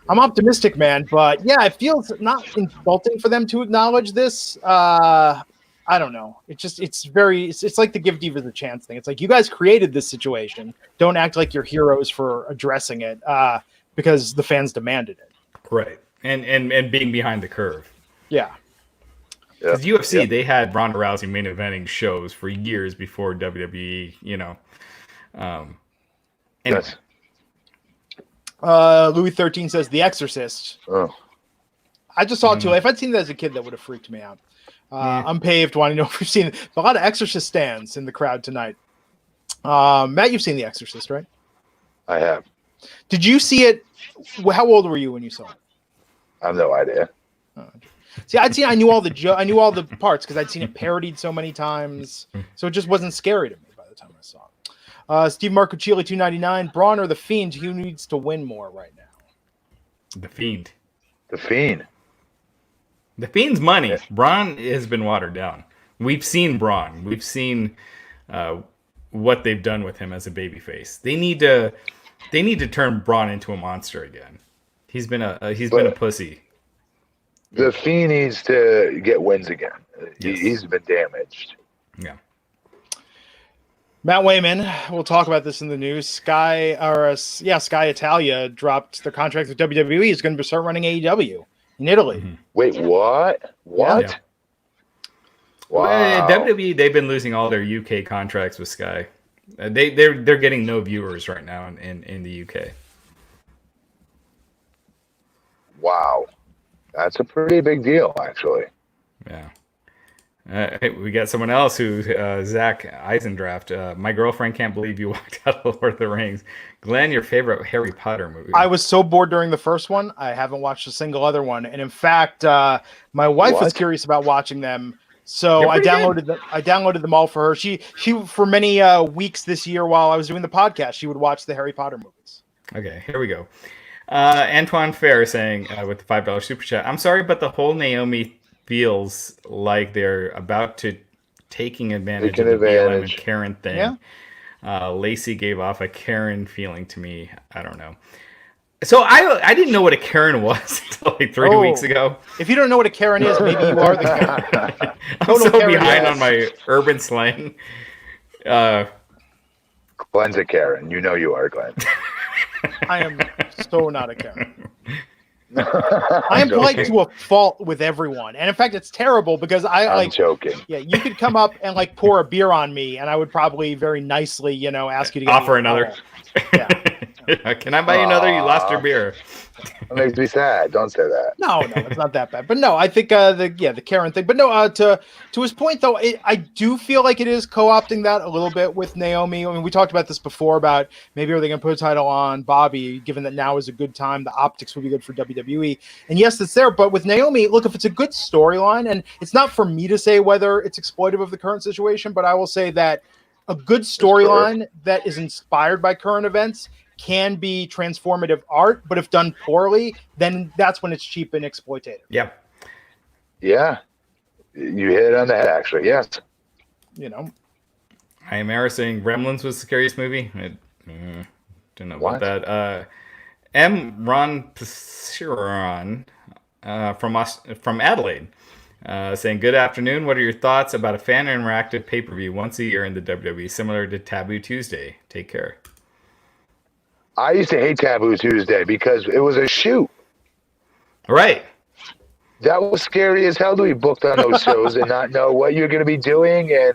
I'm optimistic, man, but it feels not insulting for them to acknowledge this. I don't know. It's like the give divas a chance thing. It's like, you guys created this situation. Don't act like you're heroes for addressing it because the fans demanded it. Right. And being behind the curve. Yeah. Because UFC, they had Ronda Rousey main eventing shows for years before WWE, Anyway. Yes. Louis 13 says The Exorcist. Oh. I just saw it too. If I'd seen that as a kid, that would have freaked me out. Unpaved wanting to know if we've seen a lot of Exorcist stands in the crowd tonight. Matt, you've seen The Exorcist, right? I have. Did you see it? How old were you when you saw it? I have no idea. See, I knew all the parts because I'd seen it parodied so many times, so it just wasn't scary to me by the time I saw it. Steve Marcucci, 299. Braun or the Fiend? Who needs to win more right now? The Fiend. The Fiend. The Fiend's money. Yeah. Braun has been watered down. We've seen Braun. We've seen what they've done with him as a babyface. They need to turn Braun into a monster again. He's been a pussy. The Fiend needs to get wins again. Yes. He's been damaged. Yeah. Matt Wayman, we'll talk about this in the news. Sky Italia dropped their contract with WWE. He's going to start running AEW in Italy. Mm-hmm. Wait, what? What? Yeah. Wow. WWE, they've been losing all their UK contracts with Sky. They're getting no viewers right now in the UK. Wow. That's a pretty big deal, actually. Yeah. Hey, we got someone else who, Zach Eisendraft. My girlfriend can't believe you walked out of Lord of the Rings. Glenn, your favorite Harry Potter movie? I was so bored during the first one. I haven't watched a single other one. And in fact, my wife was curious about watching them. So I downloaded them all for her. She for many weeks this year while I was doing the podcast, she would watch the Harry Potter movies. Okay, here we go. Antoine Fair saying with the $5 super chat, I'm sorry, but the whole Naomi feels like they're about to taking advantage of the BLM and Karen thing. Yeah. Lacey gave off a Karen feeling to me. I don't know. So I didn't know what a Karen was until like 3 weeks ago. If you don't know what a Karen is, maybe you are the Karen. I'm so Karen, behind on my urban slang. Glenn's a Karen. You know you are, Glenn. I am so not a Karen. I am polite to a fault with everyone, and in fact, it's terrible because I'm joking. Yeah, you could come up and like pour a beer on me, and I would probably very nicely, ask you to offer another. Yeah. Can I buy you another? You lost your beer. That makes me sad. Don't say that. No, it's not that bad. But no, I think the Karen thing. But no, to his point though, I do feel like it is co-opting that a little bit with Naomi. I mean, we talked about this before about maybe are they going to put a title on Bobby, given that now is a good time. The optics would be good for WWE. And yes, it's there. But with Naomi, look, if it's a good storyline, and it's not for me to say whether it's exploitive of the current situation, but I will say that a good storyline that is inspired by current events can be transformative art, but if done poorly, then that's when it's cheap and exploitative. Yeah. Yeah. You hit it on the head, actually. Yes. I am Era saying Gremlins was the scariest movie. I don't know about that. Ron Pisiron from Adelaide saying, good afternoon. What are your thoughts about a fan interactive pay-per-view once a year in the WWE, similar to Taboo Tuesday? Take care. I used to hate Taboo Tuesday because it was a shoot. Right. That was scary as hell to be booked on those shows and not know what you're going to be doing. And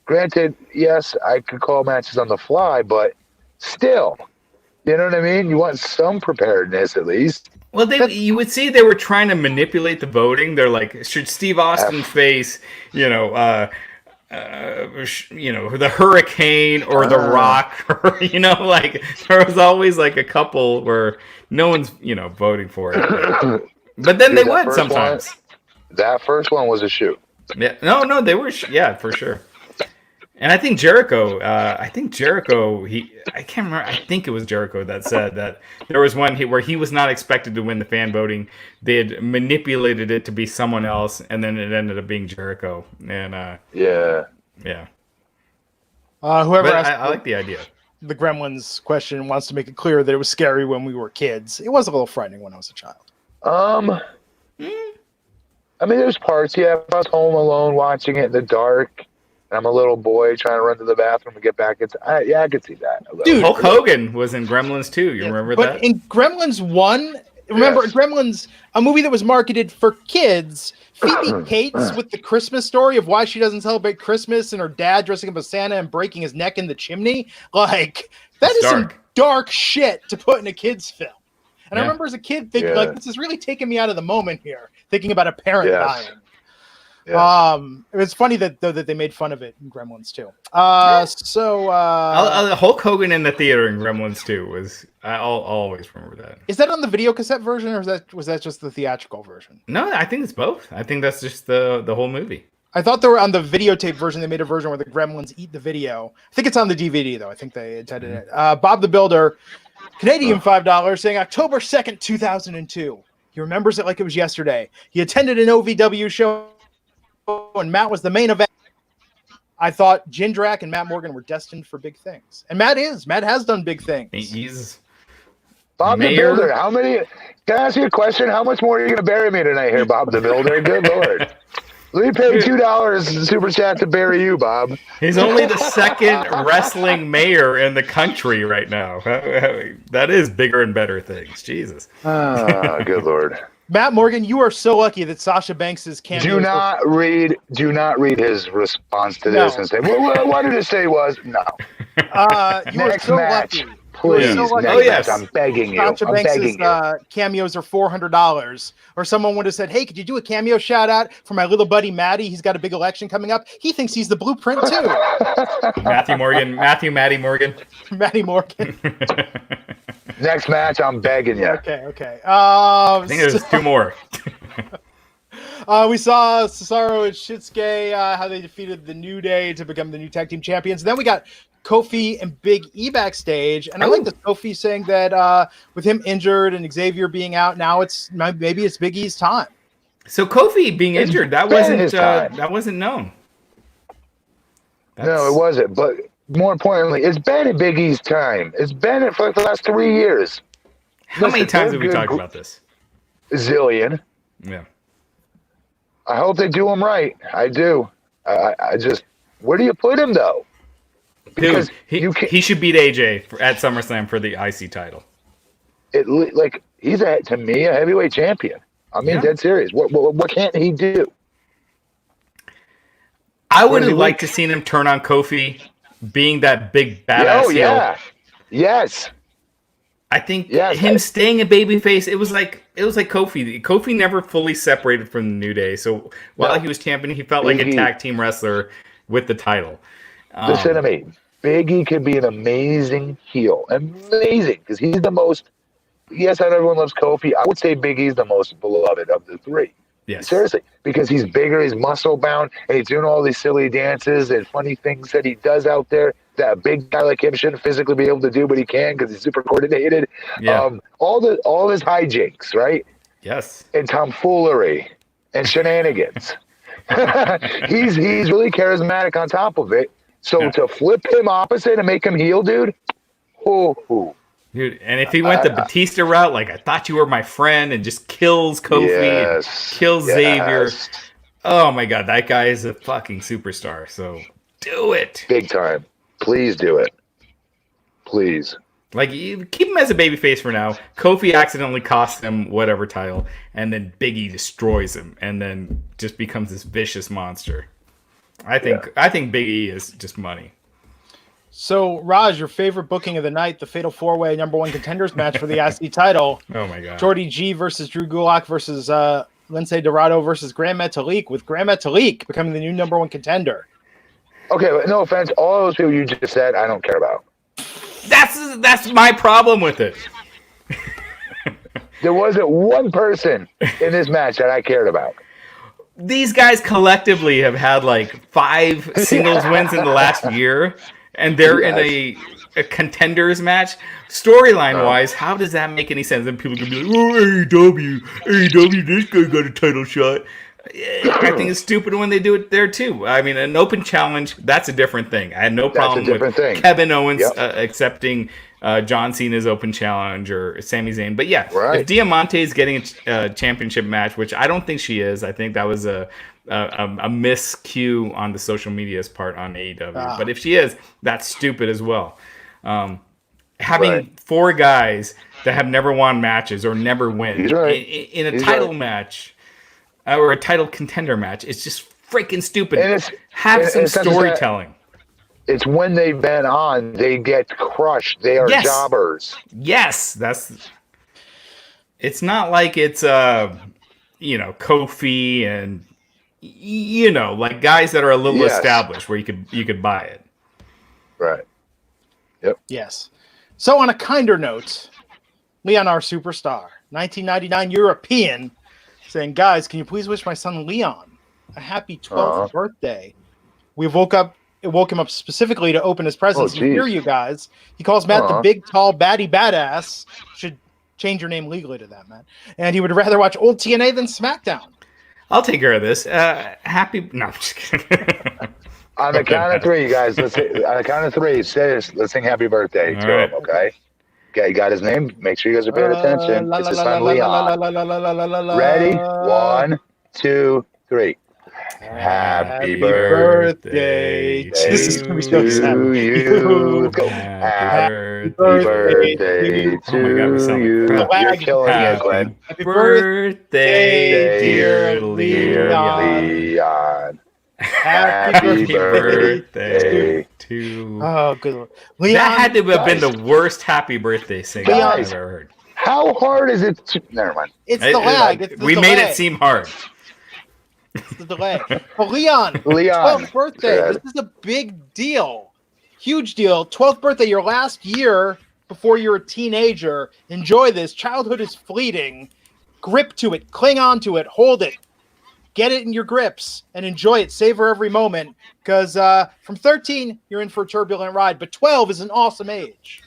granted, yes, I could call matches on the fly, but still, you know what I mean? You want some preparedness at least. Well, you would see they were trying to manipulate the voting. They're like, should Steve Austin face, the Hurricane or the Rock, or like there was always like a couple where no one's voting for it, but then they would sometimes. That first one was a shoot. Yeah, no, they were, for sure. And I think Jericho, I can't remember. I think it was Jericho that said that there was one where he was not expected to win the fan voting. They had manipulated it to be someone else, and then it ended up being Jericho. And yeah. Whoever asked, I like the idea. The Gremlins question wants to make it clear that it was scary when we were kids. It was a little frightening when I was a child. I mean, there's parts. Yeah, if I was home alone watching it in the dark. I'm a little boy trying to run to the bathroom and get back. I could see that. Dude, Hulk Hogan was in Gremlins 2. You remember that? But in Gremlins 1, remember Gremlins, a movie that was marketed for kids, Phoebe Cates with the Christmas story of why she doesn't celebrate Christmas and her dad dressing up as Santa and breaking his neck in the chimney. Like, that is some dark shit to put in a kid's film. And I remember as a kid thinking, like, this is really taking me out of the moment here, thinking about a parent dying. Yeah. It's funny that they made fun of it in Gremlins 2. Hulk Hogan in the theater in Gremlins 2 was I'll always remember that. Is that on the video cassette version, or was that just the theatrical version? No, I think it's both. I think that's just the whole movie. I thought they were on the videotape version. They made a version where the Gremlins eat the video. I think it's on the DVD though. I think they intended it. Bob the Builder, Canadian $5, saying October 2nd, 2002. He remembers it like it was yesterday. He attended an OVW show, and Matt was the main event. I thought Jindrak and Matt Morgan were destined for big things. And Matt has done big things. He's Bob the Builder. How many? Can I ask you a question? How much more are you going to bury me tonight here, Bob the Builder? Good Lord. Let me pay $2 in super chat to bury you, Bob. He's only the second wrestling mayor in the country right now. That is bigger and better things. Jesus. Good Lord. Matt Morgan, you are so lucky that Sasha Banks's cameo. Do not read his response to this and say, well, what did it say was? No. You are so lucky. Please, match, I'm begging you. Sasha Banks's cameos are $400. Or someone would have said, hey, could you do a cameo shout out for my little buddy Matty? He's got a big election coming up. He thinks he's the blueprint too. Matty Morgan. Matty Morgan. Next match, I'm begging you. Okay. I think there's two more. We saw Cesaro and Shinsuke, how they defeated the New Day to become the new tag team champions. Then we got Kofi and Big E backstage, and I like the Kofi saying that with him injured and Xavier being out, now maybe it's Big E's time. So Kofi being injured, that wasn't known. No, it wasn't. But more importantly, it's been at Big E's time. It's been it for like the last 3 years. How many times have we talked about this? Zillion. Yeah. I hope they do him right. I do. I just, where do you put him though? Because he should beat AJ at SummerSlam for the IC title. He's to me a heavyweight champion. I mean, dead serious. What can't he do? I would have liked to seen him turn on Kofi, being that big badass heel. Yes. I think him staying a babyface, it was like Kofi. Kofi never fully separated from the New Day. So while he was champion, he felt like a tag team wrestler with the title. Listen to me. Big E could be an amazing heel. Amazing. Because he's the most, yes, not everyone loves Kofi. I would say Big E's the most beloved of the three. Yes. Seriously. Because he's bigger, he's muscle bound, and he's doing all these silly dances and funny things that he does out there that a big guy like him shouldn't physically be able to do, but he can because he's super coordinated. Yeah. All his hijinks, right? Yes. And tomfoolery and shenanigans. he's really charismatic on top of it. So to flip him opposite and make him heel, dude. Dude, and if he went the Batista route, like I thought you were my friend, and just kills Kofi and kills Xavier. Oh my God, that guy is a fucking superstar. So do it. Big time. Please do it. Please. Like, keep him as a babyface for now. Kofi accidentally costs him whatever title, and then Big E destroys him, and then just becomes this vicious monster. I think Big E is just money. So, Raj, your favorite booking of the night, the Fatal 4-Way #1 Contenders match for the IC title. Oh, my God. Jordy G versus Drew Gulak versus Lindsay Dorado versus Grand Metalik, with Grand Metalik becoming the new #1 contender. Okay, but no offense. All those people you just said, I don't care about. That's my problem with it. There wasn't one person in this match that I cared about. These guys collectively have had like 5 singles wins in the last year, and they're in a contenders match. Storyline wise, how does that make any sense? And people can be like, "Oh, AEW, this guy got a title shot." I think it's stupid when they do it there too. I mean, an open challenge, that's a different thing. I had no problem with Kevin Owens accepting John Cena's open challenge or Sami Zayn. But if Diamante is getting a championship match, which I don't think she is, I think that was a miscue on the social media's part on AEW. But if she is, that's stupid as well. Having 4 guys that have never won matches or never win in a title match or a title contender match, it's just freaking stupid. Have some storytelling. It's when they've been on, they get crushed. They are jobbers. Yes, it's not like it's Kofi and like guys that are a little established where you could buy it. Right. Yep. Yes. So on a kinder note, Leon, our superstar, 1999 European, saying, "Guys, can you please wish my son Leon a happy 12th birthday? It woke him up specifically to open his presents and hear you guys. He calls Matt the big, tall, baddie badass. Should change your name legally to that, Matt. And he would rather watch old TNA than SmackDown." I'll take care of this. No, I'm just kidding. On the count of 3, you guys. On the count of 3, let's sing happy birthday to him, okay? Okay, you got his name. Make sure you guys are paying attention. It's his son Leon. Ready? 1, 2, 3. Happy birthday to you. Happy birthday to you. You're killing it, Glenn. Happy birthday, dear Leon. Happy birthday to... Oh, good Lord. Leon, that had to have been the worst happy birthday single I've ever heard. How hard is it to... Never mind. It's the lag. We made it seem hard. It's the delay. But Leon, 12th birthday. This is a big deal. Huge deal. 12th birthday, your last year before you're a teenager. Enjoy this. Childhood is fleeting. Grip to it. Cling on to it. Hold it. Get it in your grips and enjoy it. Savor every moment. Because from 13, you're in for a turbulent ride. But 12 is an awesome age.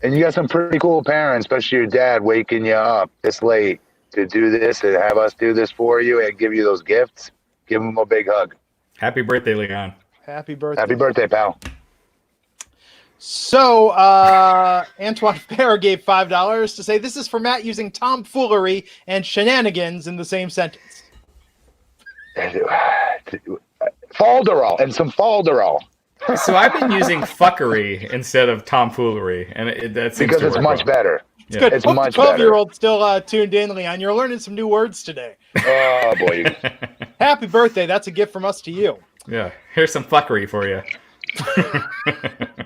And you got some pretty cool parents, especially your dad, waking you up this late to do this and have us do this for you and give you those gifts. Give him a big hug. Happy birthday, Leon. Happy birthday. Happy birthday, pal. So Antoine Fair gave $5 to say this is for Matt using tomfoolery and shenanigans in the same sentence. Falderall and some falderall. So I've been using fuckery instead of tomfoolery, and that seems because to it's work much well. better. It's good. It's Hope much the 12-year-old still tuned in, Leon. You're learning some new words today. Oh boy! Happy birthday! That's a gift from us to you. Yeah, here's some fuckery for you.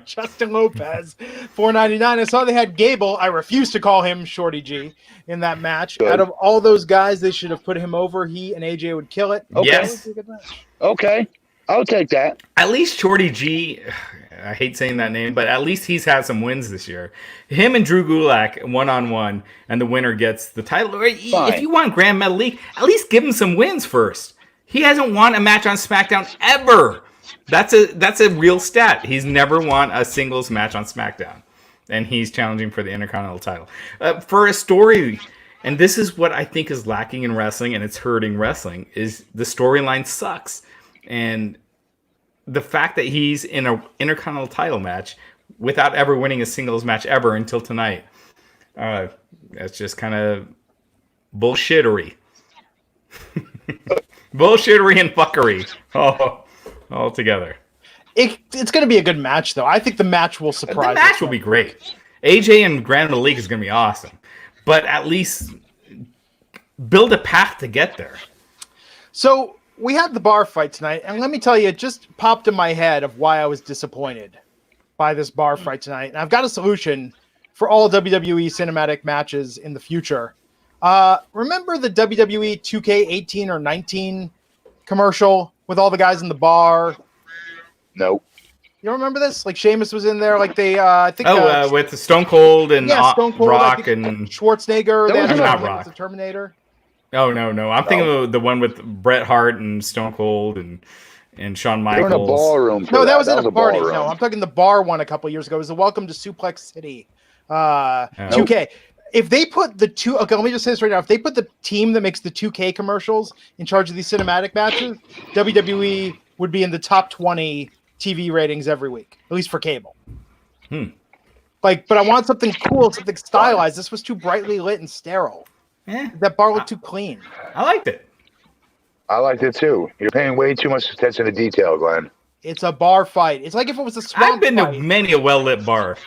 Justin Lopez, $4.99. I saw they had Gable. I refuse to call him Shorty G in that match. Good. Out of all those guys, they should have put him over. He and AJ would kill it. Okay. Yes. That would be a good match. Okay, I'll take that. At least Shorty G, I hate saying that name, but at least he's had some wins this year. Him and Drew Gulak one-on-one, and the winner gets the title. Fine. If you want Grand Metalik, at least give him some wins first. He hasn't won a match on SmackDown ever. That's a real stat. He's never won a singles match on SmackDown, and he's challenging for the Intercontinental title. For a story, and this is what I think is lacking in wrestling, and it's hurting wrestling, is the storyline sucks. And the fact that he's in an Intercontinental title match without ever winning a singles match ever until tonight, that's just kind of bullshittery. Bullshittery and fuckery. All together. It's going to be a good match, though. I think the match will surprise. The match will be great. AJ and Grand Metalik is going to be awesome, but at least build a path to get there. So we had the bar fight tonight, and let me tell you, it just popped in my head of why I was disappointed by this bar fight tonight. And I've got a solution for all WWE cinematic matches in the future. Remember the WWE 2K18 or 19 commercial with all the guys in the bar? Nope. You don't remember this? Like Sheamus was in there, like they, I think. With Stone Cold and Stone Cold, Rock and Schwarzenegger. They had not Rock. The Terminator. Oh no! I'm thinking of the one with Bret Hart and Stone Cold and Shawn Michaels. They're in a ballroom. No, that was in a party. Ballroom. No, I'm talking the bar one a couple years ago. It was the Welcome to Suplex City 2K. If they put the two, okay, let me just say this right now. If they put the team that makes the 2K commercials in charge of these cinematic matches, WWE would be in the top 20 TV ratings every week, at least for cable. But I want something cool, something stylized. This was too brightly lit and sterile. That bar looked too clean. I liked it. I liked it too. You're paying way too much attention to detail, Glenn. It's a bar fight. It's like if it was a swamp I've been fight. to many a well-lit bar.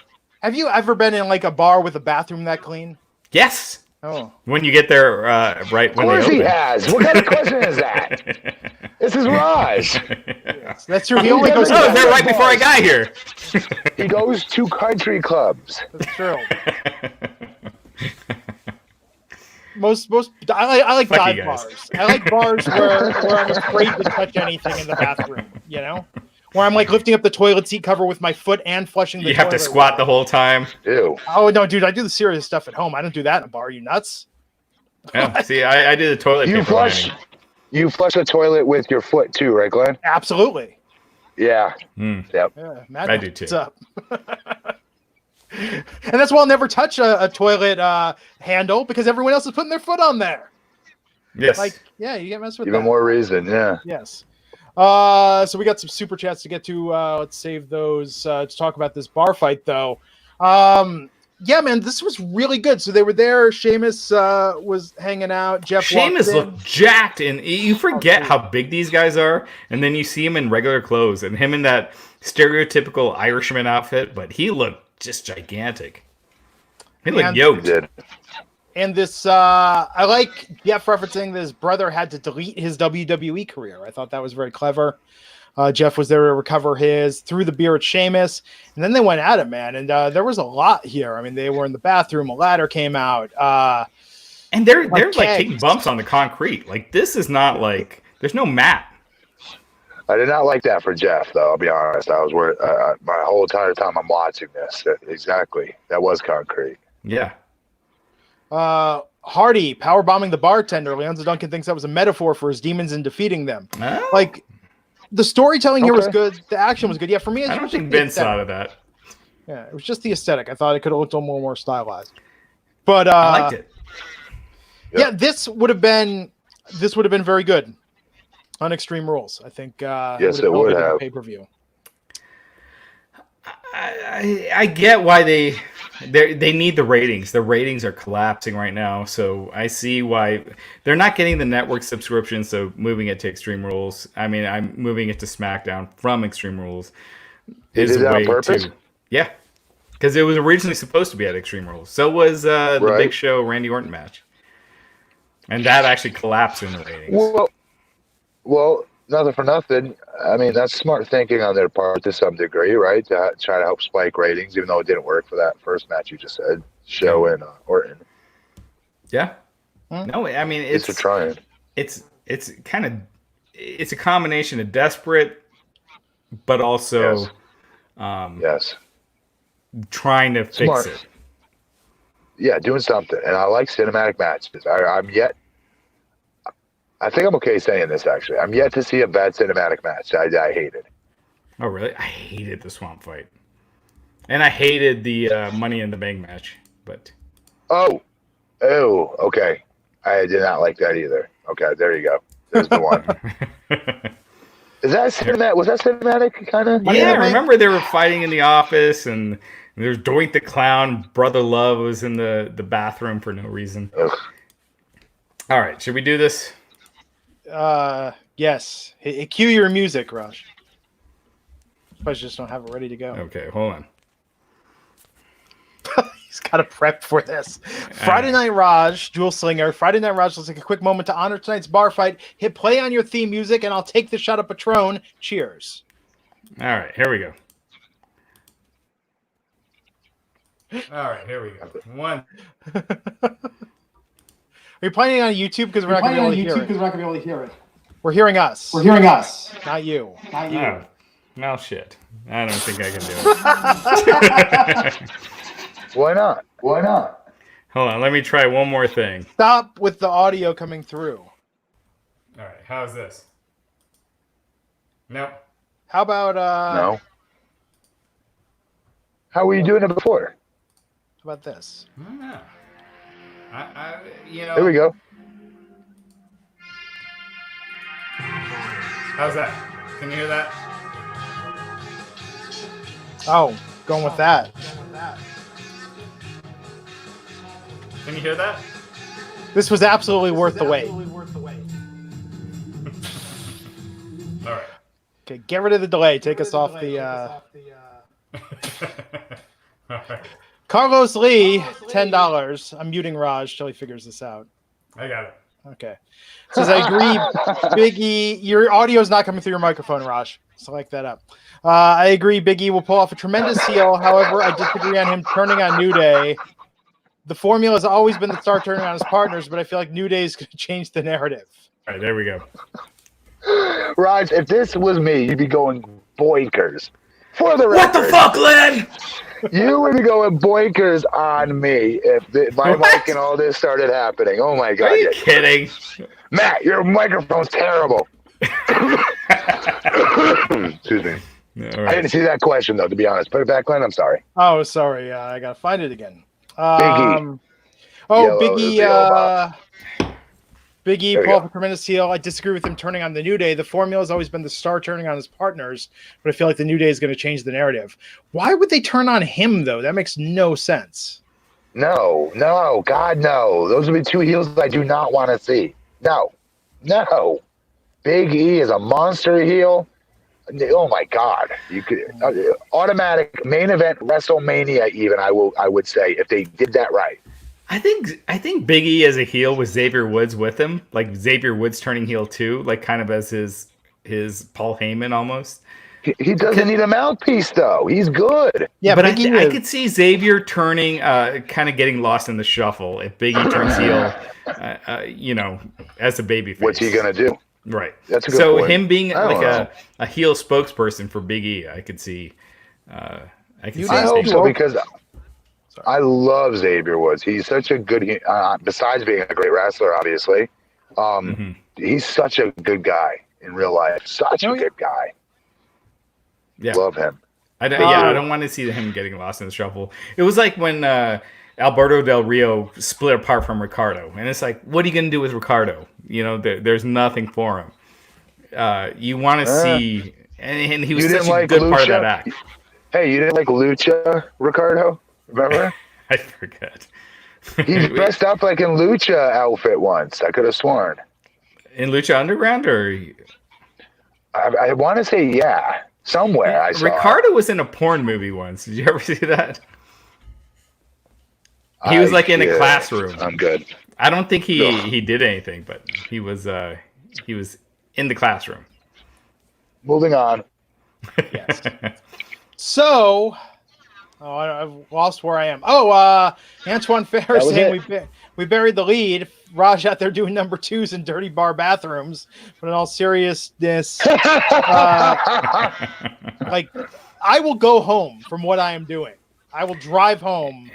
Have you ever been in like a bar with a bathroom that clean? Yes. Oh. When you get there right when they open. Of course he has. What kind of question is that? This is Raj. Yes, that's true. He only goes to Oh, they're right before I got here. He goes to country clubs. That's true. Most I like Fuck dive you guys. bars. I like bars where I'm afraid to touch anything in the bathroom, you know? Where I'm like lifting up the toilet seat cover with my foot and flushing the You have to toilet. squat the whole time. Ew. Oh no, dude, I do the serious stuff at home. I don't do that in a bar. You nuts? Yeah, see, I did the toilet paper lining. You flush the toilet with your foot too, right, Glenn? Absolutely. Yeah. Mm. Yep. Yeah, Matt, I do too. what's up? And that's why I'll never touch a toilet handle because everyone else is putting their foot on there. Yes. Like, yeah, you get messed with Even that. more reason, yeah. Yes. So we got some super chats to get to. Let's save those to talk about this bar fight, though. Yeah, man, this was really good. So they were there. Sheamus was hanging out. Jeff Sheamus walked in. looked jacked, and you forget how big these guys are, and then you see him in regular clothes, and him in that stereotypical Irishman outfit, but he looked just gigantic. He looked yoked. He did. And this, I like Jeff referencing that his brother had to delete his WWE career. I thought that was very clever. Jeff was there to recover his, threw the beer at Sheamus, and then they went at it, man. And there was a lot here. I mean, they were in the bathroom, a ladder came out. And they're like kegs. taking bumps on the concrete. Like, this is not like, there's no mat. I did not like that for Jeff, though. I'll be honest. I was worried my whole entire time I'm watching this. Exactly. That was concrete. Yeah. Hardy power bombing the bartender. Leonzo Duncan thinks that was a metaphor for his demons in defeating them. Oh. Like, the storytelling here was good. The action was good. Yeah, for me, I don't think Vince thought of that. Yeah, it was just the aesthetic. I thought it could have looked a little more stylized. But I liked it. Yeah, this would have been very good on Extreme Rules. I think. Yes, it would have. Pay-per-view. I get why they need the ratings. The ratings are collapsing right now, so I see why they're not getting the network subscription. So moving it to Extreme Rules. I mean, I'm moving it to SmackDown from Extreme Rules. Is it on purpose? Yeah, because it was originally supposed to be at Extreme Rules. So was the Big Show Randy Orton match, and that actually collapsed in the ratings. Well, nothing for nothing. I mean, that's smart thinking on their part to some degree, right? To try to help spike ratings, even though it didn't work for that first match you just said, Show and Orton. Yeah. No, I mean it's trying. It's kind of it's a combination of desperate, but also trying to fix it. Yeah, doing something, and I like cinematic matches. I think I'm okay saying this, actually. I'm yet to see a bad cinematic match. I hated. Oh, really? I hated the Swamp Fight. And I hated the Money in the Bank match. But Oh, okay. I did not like that either. Okay, there you go. There's the one. Is that cinematic? Was that cinematic, kind of? Yeah, remember they were fighting in the office, and there's Doink the Clown. Brother Love was in the bathroom for no reason. Ugh. All right, should we do this? Yes. Cue your music, Raj. I just don't have it ready to go. Okay, hold on. He's got to prep for this. Friday Night Raj, Jewel Slinger. Friday Night Raj, let's take a quick moment to honor tonight's bar fight. Hit play on your theme music, and I'll take the shot of Patron. Cheers. All right, here we go. All right, here we go. One. Are you playing it on YouTube? Because we're not going to be able to hear it. We're hearing us. Not you. Oh, no shit. I don't think I can do it. Why not? Hold on, let me try one more thing. Stop with the audio coming through. All right, how's this? No. How about No. How were you doing it before? How about this? I don't know. You know. Here we go. How's that? Can you hear that? Oh, going with that. Can you hear that? This was absolutely worth the wait. All right. Okay, get rid of the delay. Take us off the. All right. Carlos Lee, $10. I'm muting Raj till he figures this out. I got it. Okay. Says, I agree, Big E. Your audio is not coming through your microphone, Raj. Select that up. I agree, Big E will pull off a tremendous heel. However, I disagree on him turning on New Day. The formula has always been the star turning on his partners, but I feel like New Day is going to change the narrative. All right, there we go. Raj, if this was me, you'd be going boinkers. For the record. What the fuck, Len? You would be going boinkers on me if my mic and all this started happening. Oh my God. Are you kidding? Matt, your microphone's terrible. Excuse me. Right. I didn't see that question, though, to be honest. Put it back, Glenn. I'm sorry. Oh, sorry. I got to find it again. Big E. Big E pull off a tremendous heel. I disagree with him turning on the New Day. The formula has always been the star turning on his partners, but I feel like the New Day is going to change the narrative. Why would they turn on him, though? That makes no sense. No, God, no. Those would be two heels I do not want to see. No. Big E is a monster heel. Oh my God! You could automatic main event WrestleMania. Even I would say if they did that right. I think Big E as a heel with Xavier Woods with him, like Xavier Woods turning heel too, like kind of as his Paul Heyman almost. He doesn't need a mouthpiece though. He's good. Yeah, but I could see Xavier turning, kind of getting lost in the shuffle if Big E turns heel, as a babyface. What's he gonna do? Right. That's a good point. Him being like a heel spokesperson for Big E, I could see. I hope so because I love Xavier Woods. He's such a good. Besides being a great wrestler, obviously, he's such a good guy in real life. Such a good guy. Yeah, love him. I don't want to see him getting lost in the shuffle. It was like when Alberto Del Rio split apart from Ricardo, and it's like, what are you going to do with Ricardo? There's nothing for him. You want to see, and he was such a good part of that act. Hey, you didn't like Lucha, Ricardo? Remember? I forget. He dressed up like in Lucha outfit once. I could have sworn. In Lucha Underground, or I want to say somewhere I saw. Ricardo was in a porn movie once. Did you ever see that? He was like in a classroom. I'm good. I don't think he did anything, but he was in the classroom. Moving on. Yes. So, I've lost where I am. Antoine Ferris saying we buried the lead. Raj out there doing number twos in dirty bar bathrooms. But in all seriousness, like I will go home from what I am doing. I will drive home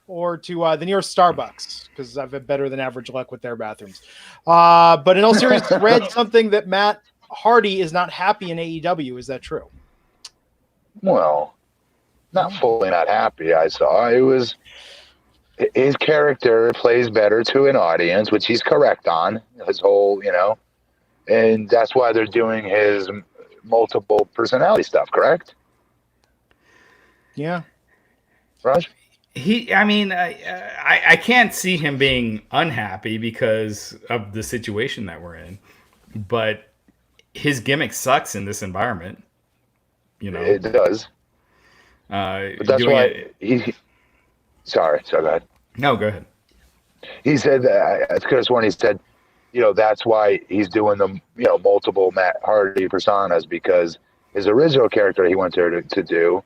or to the nearest Starbucks because I've had better than average luck with their bathrooms. But in all seriousness, read something that Matt Hardy is not happy in AEW. Is that true? Well, not fully not happy. I saw it was his character plays better to an audience, which he's correct on. His whole, and that's why they're doing his multiple personality stuff. Correct? Yeah, Raj. I can't see him being unhappy because of the situation that we're in, but his gimmick sucks in this environment. It does. But that's why he. Sorry, go ahead. No, go ahead. He said that I could have sworn he said, that's why he's doing the multiple Matt Hardy personas, because his original character he went there to do,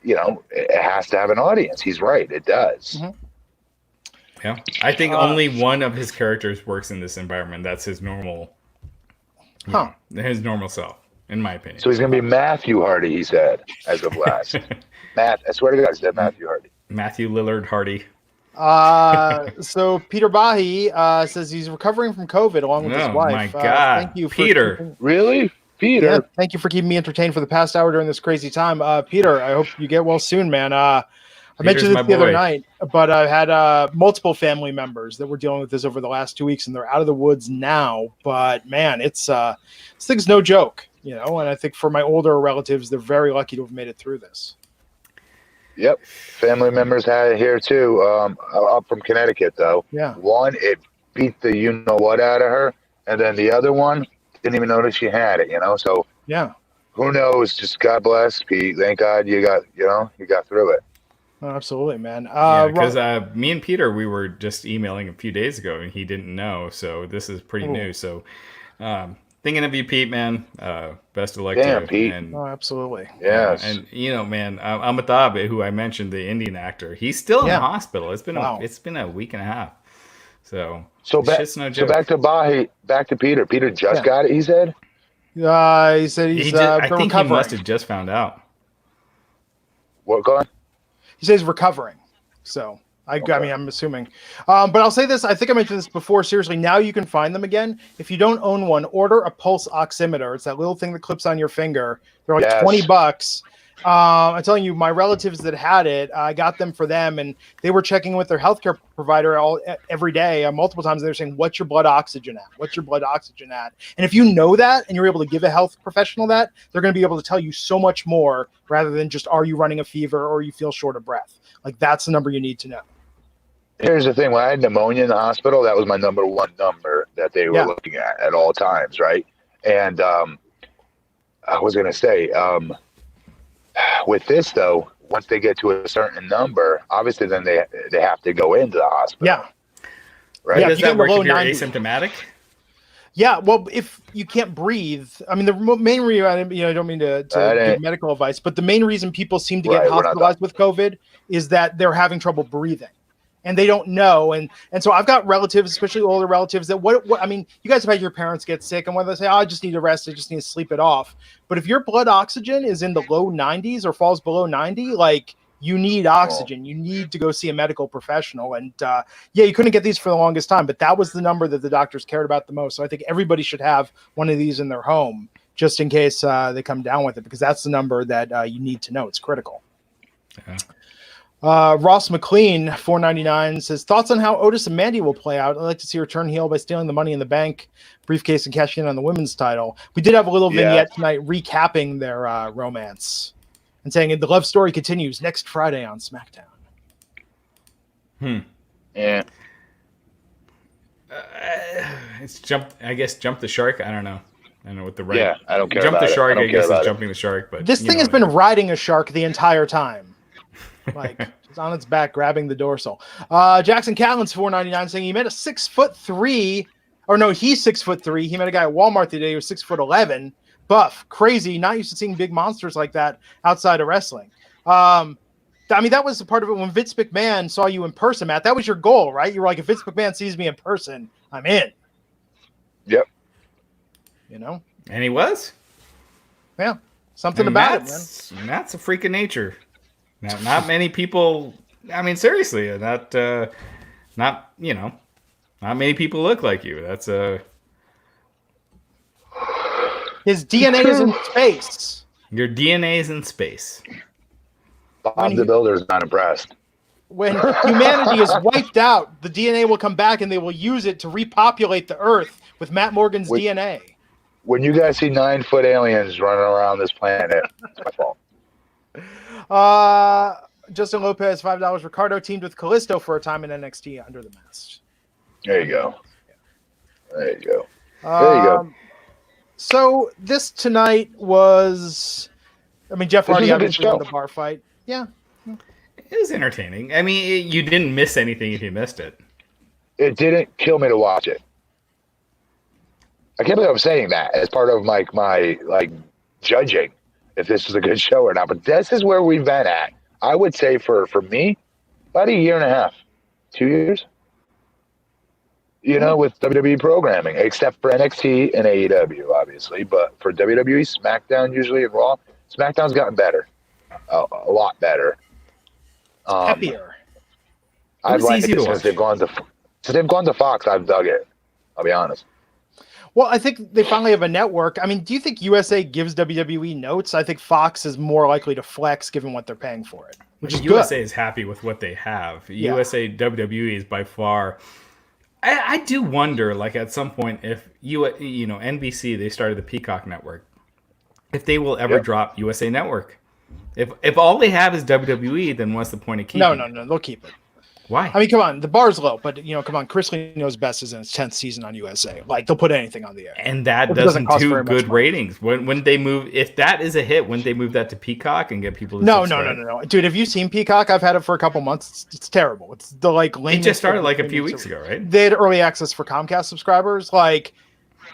it has to have an audience. He's right, it does. Mm-hmm. Yeah, I think only one of his characters works in this environment. That's his normal, his normal self, in my opinion. So he's going to be Matthew Hardy, he said, as of last. I swear to God, he said Matthew Hardy. Matthew Lillard Hardy. So Peter Bahi says he's recovering from COVID along with his wife. Oh my God, thank you, Peter. Really? Peter? Yeah, thank you for keeping me entertained for the past hour during this crazy time. Peter, I hope you get well soon, man. I mentioned this the other night, but I've had multiple family members that were dealing with this over the last 2 weeks, and they're out of the woods now. But man, it's this thing's no joke, and I think for my older relatives, they're very lucky to have made it through this. Yep. Family members had it here too. Up from Connecticut though. Yeah. One, it beat the what out of her, and then the other one didn't even notice she had it. So yeah. Who knows? Just God bless, Pete. Thank God you got you got through it. Oh, absolutely, man. Because me and Peter, we were just emailing a few days ago, and he didn't know. So this is pretty new. So thinking of you, Pete, man. Best of luck to you. Pete. And, absolutely. Yes. And man, Amitabh, who I mentioned, the Indian actor, he's still in the hospital. It's been a week and a half. So shit's no joke. So back to Peter. Peter just got it. He said. He said he's. I think recovering. He must have just found out. What, go on? He says recovering. So. I mean, I'm assuming. But I'll say this. I think I mentioned this before. Seriously, now you can find them again. If you don't own one, order a pulse oximeter. It's that little thing that clips on your finger. They're like $20. I'm telling you, my relatives that had it, I got them for them, and they were checking with their healthcare provider every day, multiple times. They were saying, "What's your blood oxygen at? What's your blood oxygen at?" And if you know that, and you're able to give a health professional that, they're going to be able to tell you so much more rather than just, "Are you running a fever or you feel short of breath?" Like that's the number you need to know. Here's the thing. When I had pneumonia in the hospital, that was my number one number that they were looking at all times, right? And I was going to say, with this, though, once they get to a certain number, obviously then they have to go into the hospital. Yeah. Right? Yeah, does that work if you're asymptomatic? Yeah, well, if you can't breathe, I mean, the main reason, I don't mean to give medical advice, but the main reason people seem to get hospitalized with COVID is that they're having trouble breathing. And they don't know, and so I've got relatives, especially older relatives, that what I mean, you guys have had your parents get sick, and when they say, "Oh, I just need to rest, I just need to sleep it off," but if your blood oxygen is in the low 90s or falls below 90, like you need oxygen, you need to go see a medical professional. And you couldn't get these for the longest time, but that was the number that the doctors cared about the most. So I think everybody should have one of these in their home just in case they come down with it, because that's the number that you need to know. It's critical. Yeah. Ross McLean, $4.99, says, thoughts on how Otis and Mandy will play out. I'd like to see her turn heel by stealing the Money in the Bank briefcase and cashing in on the women's title. We did have a little vignette tonight recapping their romance. and saying the love story continues next Friday on SmackDown. Yeah. It's jump the shark. I don't know what the right. Yeah, I don't care. Jump about the shark. I guess is it. jumping the shark. But This thing has been riding a shark the entire time. Like it's on its back, grabbing the dorsal. Jackson Catlin's $4.99 saying he met a 6'3", or no, he's 6'3". He met a guy at Walmart the other day who was 6'11", buff, crazy. Not used to seeing big monsters like that outside of wrestling. I mean, that was a part of it when Vince McMahon saw you in person, Matt. That was your goal, right? You were like, if Vince McMahon sees me in person, I'm in. Yep. You know? And he was. Yeah. Something about it, man. That's a freak of nature. Now, not many people. I mean, seriously, not many people look like you. That's his DNA is in space. Your DNA is in space. Bob the Builder is not impressed. When humanity is wiped out, the DNA will come back and they will use it to repopulate the Earth with Matt Morgan's DNA. When you guys see 9-foot aliens running around this planet, it's my fault. Justin Lopez, $5. Ricardo teamed with Kalisto for a time in NXT under the mask. There you go. There you go. So this tonight was, I mean, Jeff Hardy obviously won the bar fight. Yeah. It was entertaining. I mean, you didn't miss anything if you missed it. It didn't kill me to watch it. I can't believe I'm saying that as part of my judging if this is a good show or not. But this is where we've been at. I would say for me, about a year and a half, 2 years. You know, with WWE programming, except for NXT and AEW, obviously. But for WWE, SmackDown usually and Raw, SmackDown's gotten better. A lot better. Happier. I'd like it since they've gone to Fox. I've dug it. I'll be honest. Well, I think they finally have a network. I mean, do you think USA gives WWE notes? I think Fox is more likely to flex given what they're paying for it. Which is USA good. is happy with what they have. Yeah. USA WWE is by far. I do wonder, like at some point, if NBC they started the Peacock network, if they will ever drop USA Network. If all they have is WWE, then what's the point of keeping it? No, they'll keep it. Why? I mean, come on, the bar's low, but come on, Chris Lee knows best is in his 10th season on USA. Like they'll put anything on the air, and that doesn't do good ratings. When they move, if that is a hit, wouldn't they move that to Peacock and get people to subscribe? No, dude. Have you seen Peacock? I've had it for a couple months. It's terrible. It's the It just started like a few weeks ago, right? They had early access for Comcast subscribers. Like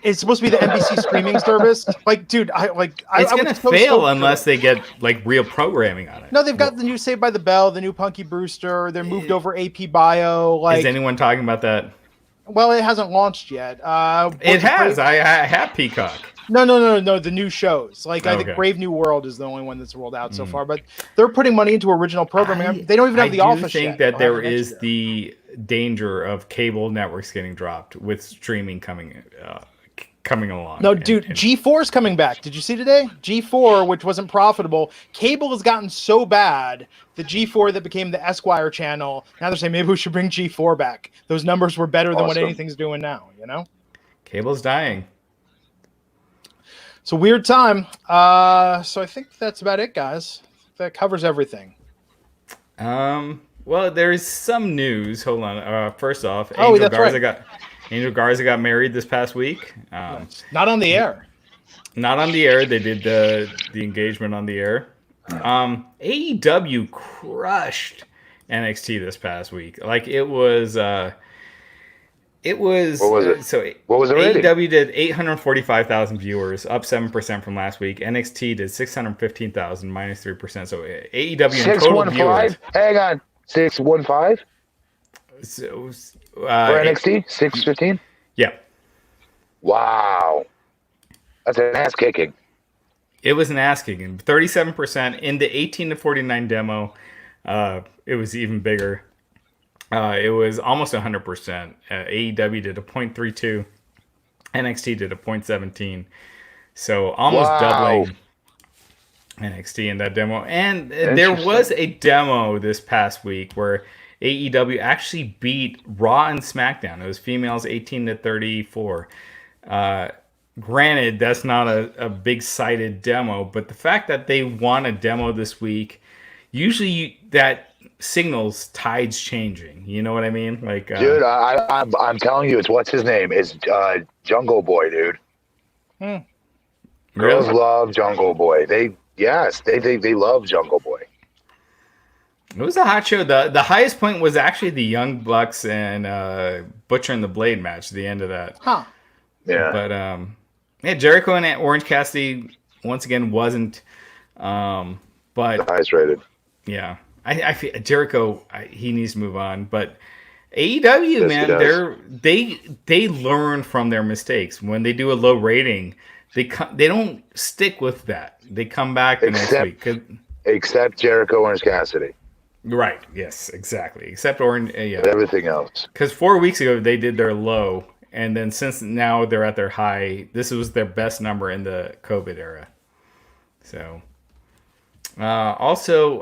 it's supposed to be the NBC streaming service. Like, dude, it's gonna fail unless they get like real programming on it. No, they've got the new Saved by the Bell, the new Punky Brewster. They're moved over AP Bio. Like, is anyone talking about that? Well, it hasn't launched yet. It has. I have Peacock. No. The new shows. Like I think Brave New World is the only one that's rolled out so far. But they're putting money into original programming. They don't even have The Office yet. I think that there is the danger of cable networks getting dropped with streaming coming along. No, dude, G4 is coming back. Did you see today? G4, which wasn't profitable. Cable has gotten so bad, the G4 that became the Esquire channel, now they're saying maybe we should bring G4 back. Those numbers were better than what anything's doing now, Cable's dying. It's a weird time. So I think that's about it, guys. That covers everything. Well, there's some news. Hold on. First off, Angel Garza got married this past week. Not on the air. Not on the air. They did the engagement on the air. AEW crushed NXT this past week. Like it was. What was it? So what was it? AEW did 845,000 viewers, up 7% from last week. NXT did 615,000, minus 3%. So AEW in total viewers. Hang on, 615. So, for NXT, 615? Yeah. Wow. That's an ass kicking. It was an ass kicking. 37% in the 18 to 49 demo. It was even bigger. It was almost 100%. AEW did a 0.32. NXT did a 0.17. So almost doubling NXT in that demo. And there was a demo this past week where AEW actually beat Raw and SmackDown. It was females 18 to 34. granted, that's not a big cited demo, but the fact that they want a demo this week, usually that signals tides changing. You know what I mean? Like, dude, I'm telling you, it's what's his name? It's Jungle Boy, dude. Girls love Jungle Boy. They love Jungle Boy. It was a hot show. The highest point was actually the Young Bucks and Butcher and the Blade match. The end of that. Huh. Yeah. But yeah, Jericho and Orange Cassidy once again wasn't. But The highest rated. yeah, I feel Jericho. He needs to move on. But AEW, Yes, man, they learn from their mistakes. When they do a low rating, they don't stick with that. They come back the next week. Except Jericho, Orange Cassidy. Right. Yes. Exactly. Except Orange. Yeah. Everything else. Because 4 weeks ago they did their low, and then since now they're at their high. This was their best number in the COVID era. So, also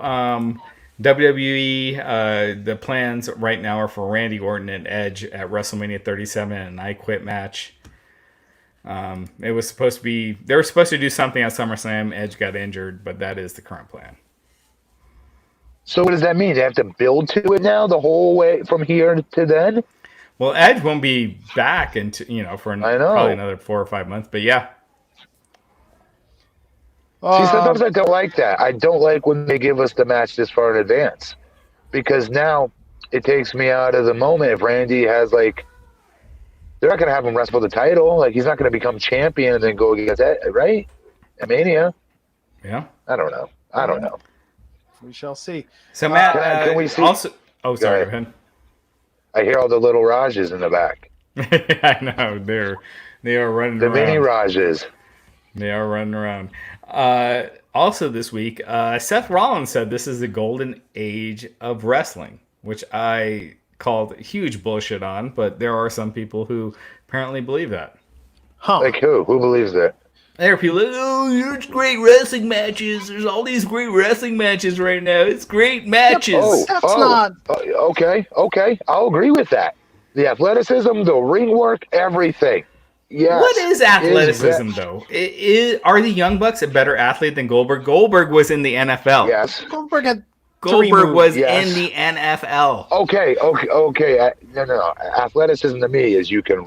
WWE. The plans right now are for Randy Orton and Edge at WrestleMania 37 and an I Quit match. It was supposed to be. They were supposed to do something at SummerSlam. Edge got injured, but that is the current plan. So what does that mean? They have to build to it now the whole way from here to then? Well, Edge won't be back until for probably another 4 or 5 months. But yeah. See, sometimes I don't like that. I don't like when they give us the match this far in advance, because now it takes me out of the moment. If Randy has they're not going to have him wrestle for the title. Like, he's not going to become champion and then go against that, right? At Mania. Yeah. I don't know. We shall see. So Matt, can we see? Also, oh, sorry, go ahead. I hear all the little Rajas in the back. I know they are running The around. mini Rajas. They are running around. Also this week, Seth Rollins said this is the golden age of wrestling, which I called huge bullshit on, but there are some people who apparently believe that. Huh. Like who? Who believes that? There are people like, oh, there's great wrestling matches. There's all these great wrestling matches right now. It's great matches. That's not... Okay. I'll agree with that. The athleticism, the ring work, everything. Yes. What is athleticism, though? Are the Young Bucks a better athlete than Goldberg? Goldberg was in the NFL. Yes. Goldberg was in the NFL. Okay. No. Athleticism to me is you can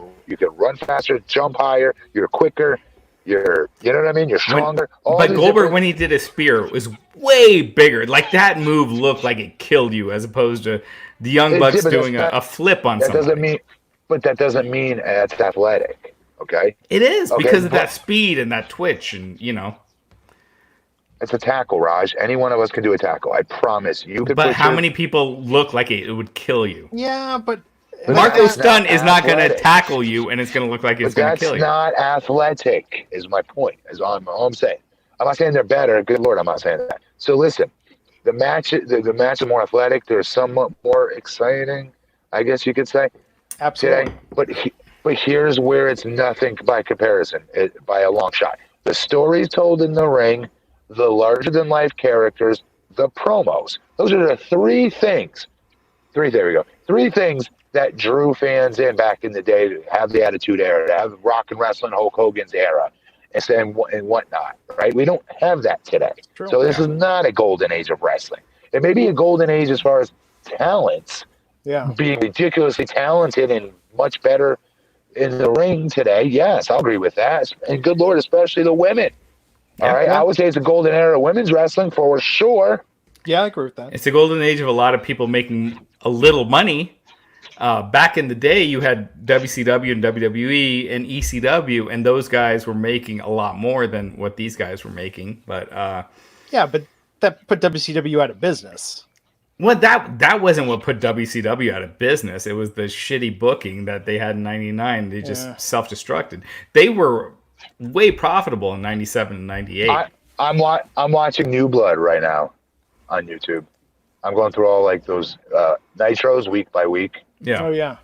run faster, jump higher, you're quicker, you know what I mean? You're stronger. But Goldberg, when he did a spear, was way bigger. Like, that move looked like it killed you, as opposed to the Young Bucks doing a flip on somebody. That doesn't mean it's athletic. Okay. It is because of that speed and that twitch, and it's a tackle, Raj. Any one of us can do a tackle. I promise you. But how many people look like it would kill you? Yeah, but Marco Stunt is not going to tackle you, and it's going to look like it's going to kill you. That's not athletic, is my point. Is all I'm saying. I'm not saying they're better. Good Lord, I'm not saying that. So listen, the match is more athletic. They're somewhat more exciting, I guess you could say. Absolutely. Today. But here's where it's nothing by comparison, by a long shot. The stories told in the ring, the larger-than-life characters, the promos. Those are the three things. There we go. Three things that drew fans in back in the day to have the Attitude Era, to have rock and wrestling Hulk Hogan's era, and whatnot, right? We don't have that today. True. So this is not a golden age of wrestling. It may be a golden age as far as talents, being ridiculously talented and much better in the ring today. Yes, I'll agree with that. And good Lord, especially the women. All right, I would say it's a golden era of women's wrestling for sure. Yeah, I agree with that. It's a golden age of a lot of people making a little money. Back in the day, you had WCW and WWE and ECW, and those guys were making a lot more than what these guys were making. But but that put WCW out of business. Well, that wasn't what put WCW out of business. It was the shitty booking that they had in '99. They just self-destructed. They were way profitable in '97 and '98. I'm watching New Blood right now on YouTube. I'm going through all those nitros week by week. Yeah. Oh yeah.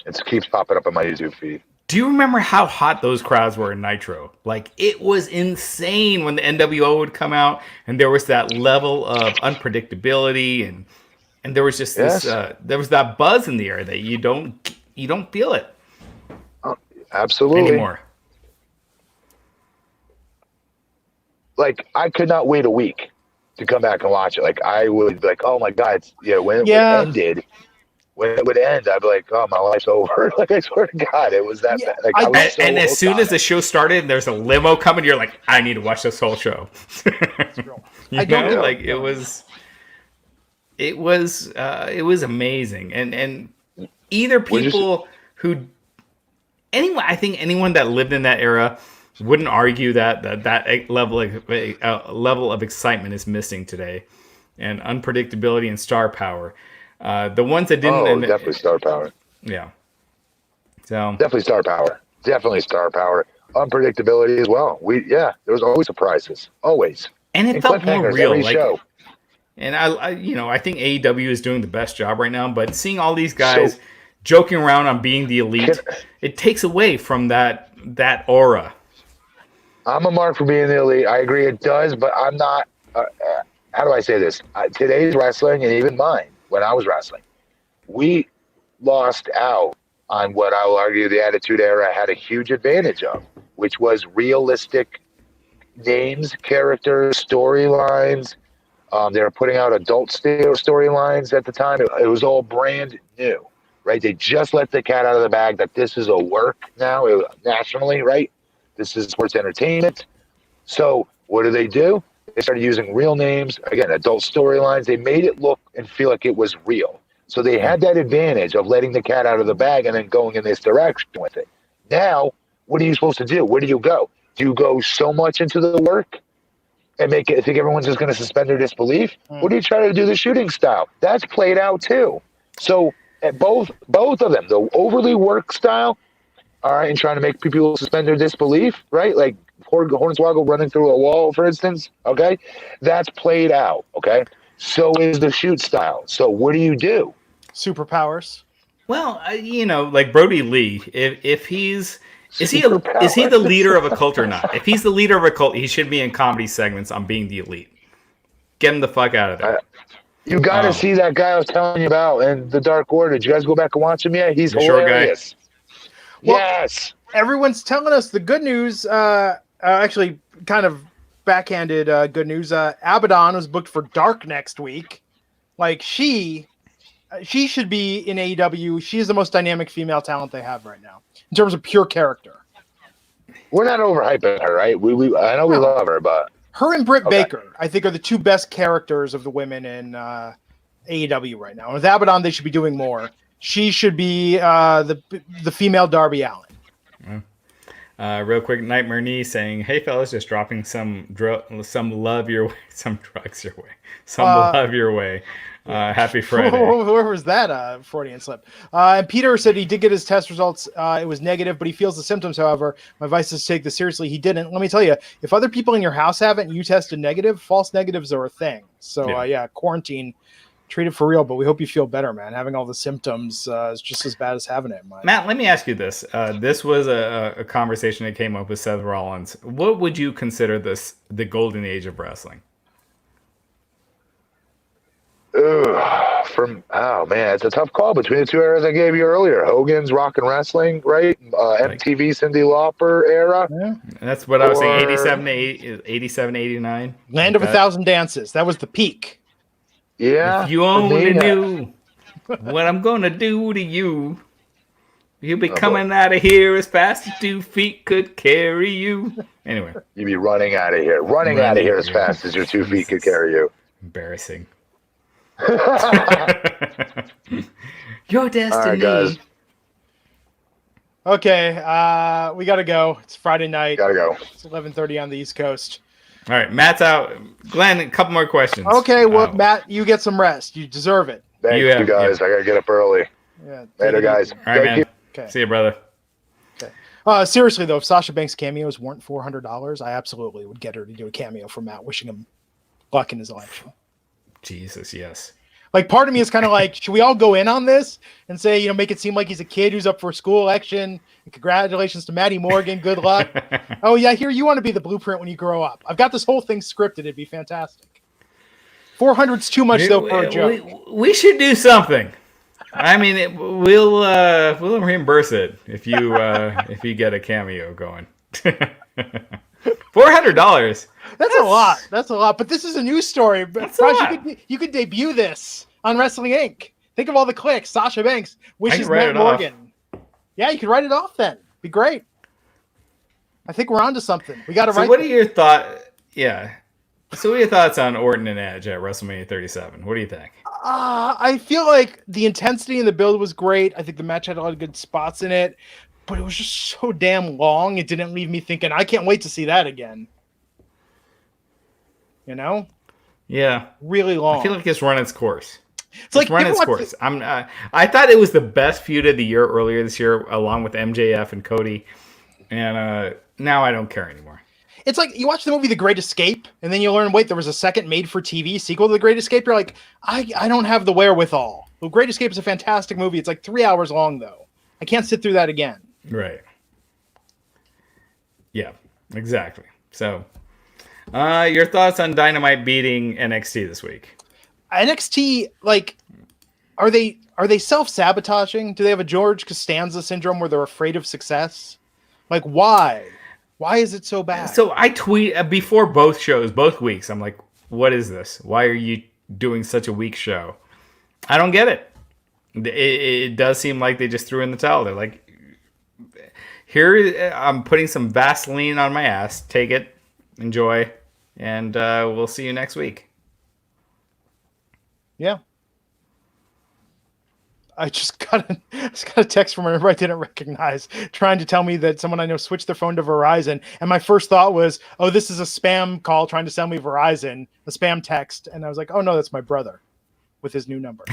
It keeps popping up on my YouTube feed. Do you remember how hot those crowds were in Nitro? Like, it was insane when the NWO would come out, and there was that level of unpredictability, and there was just this there was that buzz in the air that you don't feel it. Absolutely. Anymore. like I could not wait a week to come back and watch it. Like I would be like, oh my god, when it would end, I'd be like, oh, my life's over. Like I swear to God, it was that bad. Like I was and as soon as the show started, and there's a limo coming, you're like, I need to watch this whole show. I don't know. Like it was amazing, and either people I think anyone that lived in that era wouldn't argue that level of excitement is missing today, and unpredictability and star power. The ones that didn't, definitely star power. Yeah, so definitely star power. Definitely star power. Unpredictability as well. There was always surprises, always, and it felt more real. Every like, show. And I think AEW is doing the best job right now. But seeing all these guys joking around on being the elite, it takes away from that aura. I'm a mark for being the elite. I agree, it does, but I'm not. How do I say this? Today's wrestling, and even mine, when I was wrestling, we lost out on what I will argue the Attitude Era had a huge advantage of, which was realistic names, characters, storylines. They were putting out adult storylines at the time. It was all brand new, right? They just let the cat out of the bag that this is a work now nationally, right? This is sports entertainment. So what do? They started using real names, again, adult storylines. They made it look and feel like it was real. So they had that advantage of letting the cat out of the bag and then going in this direction with it. Now, what are you supposed to do? Where do you go? Do you go so much into the work and think everyone's just going to suspend their disbelief? What do you try to do the shooting style? That's played out too. So at both of them, the overly work style, all right, and trying to make people suspend their disbelief, right? Like Hornswoggle running through a wall, for instance, okay? That's played out, okay? So is the shoot style. So what do you do? Superpowers. Well, like Brody Lee, if he's is he the leader of a cult or not? If he's the leader of a cult, he should be in comedy segments on being the elite. Get him the fuck out of there. You got to see that guy I was telling you about in the Dark Order. Did you guys go back and watch him yet? He's hilarious. Well, yes. Everyone's telling us the good news. Actually, kind of backhanded good news. Abaddon was booked for Dark next week. Like she should be in AEW. She is the most dynamic female talent they have right now in terms of pure character. We're not overhyping her, right? I know we love her, but her and Britt Baker, I think, are the two best characters of the women in AEW right now. And with Abaddon, they should be doing more. She should be the female Darby Allin. Real quick, Nightmare Knee saying, "Hey fellas, just dropping some love your way, some drugs your way, some love your way. Happy Friday." Where was that Freudian slip? And Peter said he did get his test results. It was negative, but he feels the symptoms. However, my advice is to take this seriously. He didn't. Let me tell you, if other people in your house haven't, and you tested negative, false negatives are a thing. So quarantine. Treat it for real, but we hope you feel better, man. Having all the symptoms is just as bad as having it. Matt, let me ask you this. This was a conversation that came up with Seth Rollins. What would you consider the golden age of wrestling? It's a tough call between the two eras I gave you earlier. Hogan's Rock and Wrestling, right? MTV Cyndi Lauper era. Yeah. That's what I was saying, 87, 89. Land of a Thousand Dances. That was the peak. Yeah. If you only knew what I'm going to do to you, you'll be coming out of here as fast as 2 feet could carry you. Anyway. You'd be running out of here. Running out of here as fast as your 2 feet could carry you. Embarrassing. Your destiny. All right, guys. Okay, we got to go. It's Friday night. Got to go. It's 11:30 on the East Coast. All right, Matt's out. Glenn, a couple more questions. Okay, well, Matt, you get some rest. You deserve it. Thank you guys. I got to get up early. Yeah, later, guys. All right, man. Okay. See you, brother. Okay. Seriously, though, if Sasha Banks' cameos weren't $400, I absolutely would get her to do a cameo for Matt, wishing him luck in his election. Jesus, yes. Like, part of me is kind of like, should we all go in on this and say, make it seem like he's a kid who's up for a school election? And congratulations to Maddie Morgan. Good luck. Oh, yeah, here, you want to be the blueprint when you grow up. I've got this whole thing scripted. It'd be fantastic. 400's too much, though, for a joke. We should do something. I mean, we'll reimburse it if you get a cameo going. $400. That's a lot. That's a lot. But this is a news story. That's Raj, a lot. you could debut this on Wrestling Inc. Think of all the clicks. Sasha Banks wishes Matt Morgan. Yeah, you could write it off then. Be great. I think we're onto something. We got to write. What are your thoughts? Yeah. So what are your thoughts on Orton and Edge at WrestleMania 37? What do you think? I feel like the intensity in the build was great. I think the match had a lot of good spots in it, but it was just so damn long. It didn't leave me thinking, I can't wait to see that again. You know? Yeah. Really long. I feel like it's run its course. It's like run its course. I thought it was the best feud of the year earlier this year, along with MJF and Cody, and now I don't care anymore. It's like you watch the movie The Great Escape, and then you learn, wait, there was a second made-for-TV sequel to The Great Escape. You're like, I don't have the wherewithal. The Great Escape is a fantastic movie. It's like 3 hours long, though. I can't sit through that again. Right. Yeah, exactly. So, your thoughts on Dynamite beating NXT this week? NXT, like, are they self-sabotaging? Do they have a George Costanza syndrome where they're afraid of success? Like, why? Why is it so bad? So I tweet before both shows, both weeks. I'm like, what is this? Why are you doing such a weak show? I don't get it. It does seem like they just threw in the towel. They're like, here, I'm putting some Vaseline on my ass. Take it, enjoy, and we'll see you next week. Yeah. I just got a text from a number I didn't recognize trying to tell me that someone I know switched their phone to Verizon. And my first thought was, oh, this is a spam call trying to sell me Verizon, a spam text. And I was like, oh, no, that's my brother with his new number.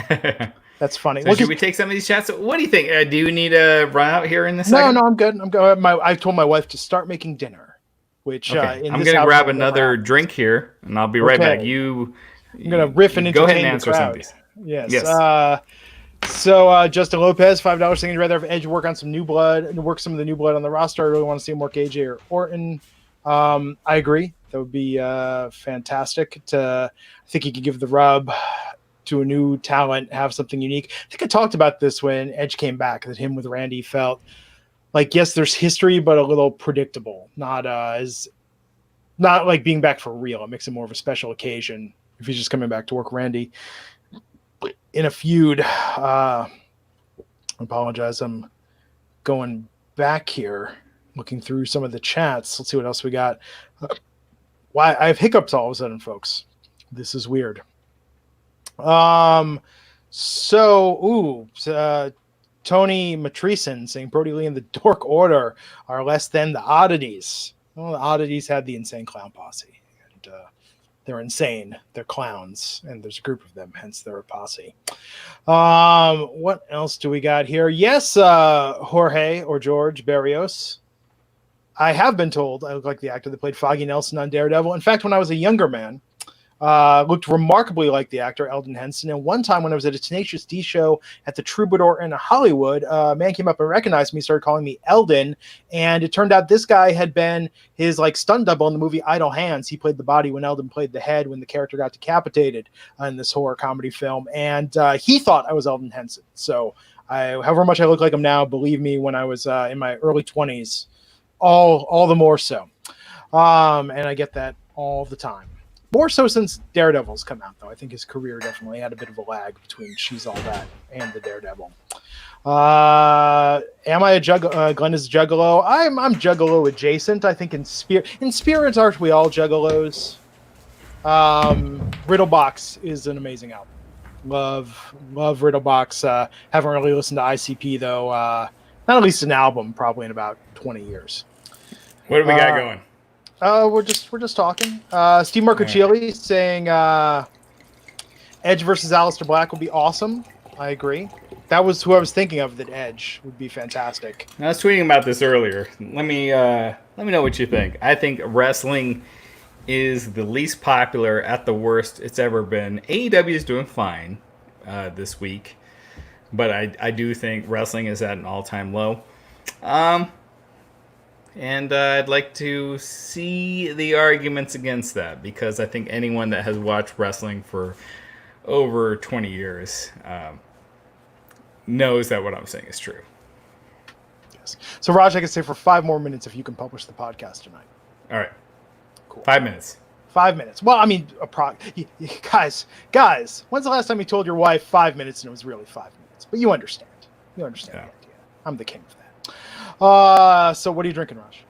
That's funny. So should we take some of these chats? What do you think? Do you need to run out here in a second? No, I'm good. I'm good. I told my wife to start making dinner, which okay. I'm going to grab another drink here, and I'll be right back. I'm going to riff and go ahead and the answer crowd. some of these. Yes. So Justin Lopez, $5 saying he'd rather have Edge work on some new blood and work some of the new blood on the roster. I really want to see him work AJ or Orton. I agree. That would be fantastic. I think he could give the rub to a new talent, have something unique. I think I talked about this when Edge came back, that him with Randy felt like, yes, there's history, but a little predictable. Not like being back for real. It makes it more of a special occasion if he's just coming back to work Randy in a feud. I apologize. I'm going back here, looking through some of the chats. Let's see what else we got. Why I have hiccups all of a sudden, folks. This is weird. Tony Matreeson saying Brody Lee and the Dork Order are less than the Oddities. Well, the Oddities had the Insane Clown Posse. And, they're insane. They're clowns, and there's a group of them, hence they're a posse. What else do we got here? Yes, Jorge or George Barrios. I have been told I look like the actor that played Foggy Nelson on Daredevil. In fact, when I was a younger man, looked remarkably like the actor Eldon Henson. And one time when I was at a Tenacious D show at the Troubadour in Hollywood, a man came up and recognized me, started calling me Eldon. And it turned out this guy had been his stunt double in the movie Idle Hands. He played the body when Eldon played the head when the character got decapitated in this horror comedy film. And he thought I was Eldon Henson. So however much I look like him now, believe me, when I was in my early 20s, all the more so. And I get that all the time. More so since Daredevil's come out, though. I think his career definitely had a bit of a lag between She's All That and the Daredevil. Am I a Glenn is a Juggalo? I'm Juggalo adjacent. I think in spirit, aren't we all Juggalos? Riddlebox is an amazing album. Love Riddlebox. Haven't really listened to ICP though. Not at least an album, probably in about 20 years. What do we got going? We're just talking. Steve Mercachili saying Edge versus Aleister Black would be awesome. I agree. That was who I was thinking of. That Edge would be fantastic. I was tweeting about this earlier. Let me know what you think. I think wrestling is the least popular at the worst it's ever been. AEW is doing fine this week, but I do think wrestling is at an all-time low. And I'd like to see the arguments against that, because I think anyone that has watched wrestling for over 20 years knows that what I'm saying is true. Yes. So, Raj, I can stay for 5 more minutes if you can publish the podcast tonight. All right. Cool. 5 minutes. 5 minutes. Well, I mean, guys, when's the last time you told your wife 5 minutes and it was really 5 minutes? But you understand. You understand the idea. I'm the king of that. So what are you drinking, Raj?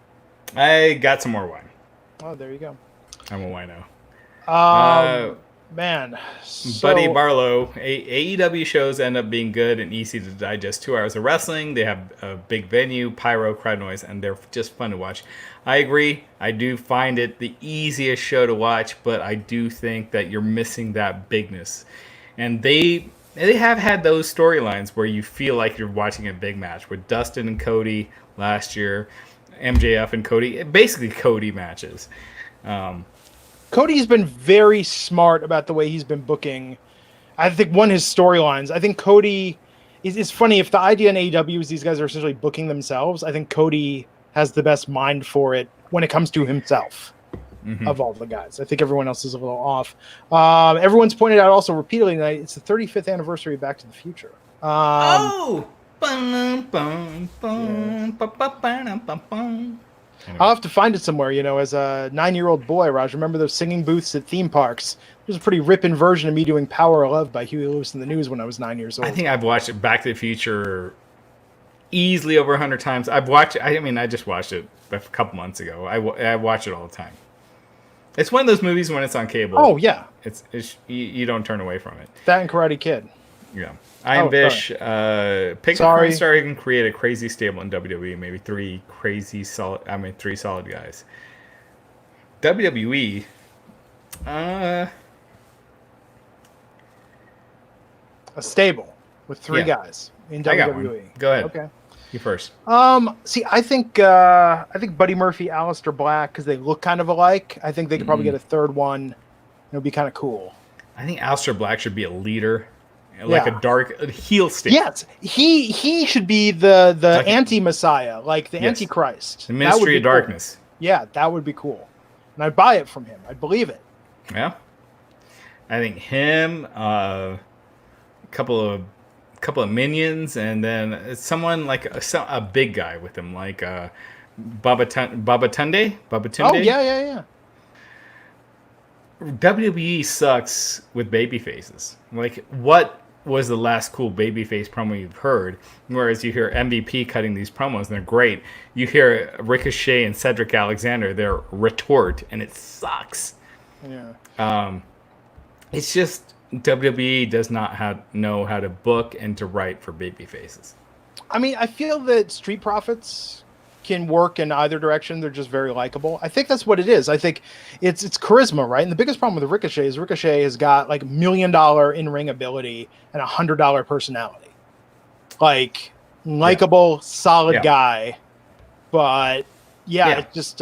I got some more wine. Oh, there you go. I'm a wino. Man. Buddy Barlow, AEW shows end up being good and easy to digest. 2 hours of wrestling. They have a big venue, pyro, crowd noise, and they're just fun to watch. I agree. I do find it the easiest show to watch, but I do think that you're missing that bigness. And they have had those storylines where you feel like you're watching a big match with Dustin and Cody last year, MJF and Cody, basically Cody matches. Cody's been very smart about the way he's been booking. I think one of his storylines. I think Cody is funny. If the idea in AEW is these guys are essentially booking themselves, I think Cody has the best mind for it when it comes to himself of all the guys. I think everyone else is a little off. Everyone's pointed out also repeatedly that it's the 35th anniversary of Back to the Future. Oh! I'll have to find it somewhere, as a 9-year-old boy, Raj. Remember those singing booths at theme parks? There's a pretty ripping version of me doing Power of Love by Huey Lewis and the News when I was 9 years old. I think I've watched Back to the Future easily over 100 times. I just watched it a couple months ago. I watch it all the time. It's one of those movies when it's on cable. Oh, yeah. It's you don't turn away from it. That and Karate Kid. Yeah. I am Bish. Pick a porn star who can create a crazy stable in WWE. Maybe three solid guys. WWE. A stable with 3 guys in WWE. I got one. Go ahead. Okay. You first. See, I think Buddy Murphy, Aleister Black, because they look kind of alike. I think they could probably get a third one. It would be kind of cool. I think Aleister Black should be a leader. Like a dark heel stick. Yes, he should be the anti-Messiah, like the Antichrist. The Ministry of Darkness. Cool. Yeah, that would be cool. And I'd buy it from him. I'd believe it. Yeah. I think him, a couple of minions, and then someone like a big guy with him, like Babatunde. Oh, yeah. WWE sucks with baby faces. Like, what was the last cool babyface promo you've heard? Whereas you hear MVP cutting these promos, and they're great. You hear Ricochet and Cedric Alexander, they're retort, and it sucks. Yeah. It's just WWE does not know how to book and to write for baby faces. I mean, I feel that Street Profits can work in either direction. They're just very likable. I think that's what it is. I think it's charisma, right? And the biggest problem with Ricochet is Ricochet has got like $1 million in-ring ability and $100 personality. Like, likable, solid guy. But it's just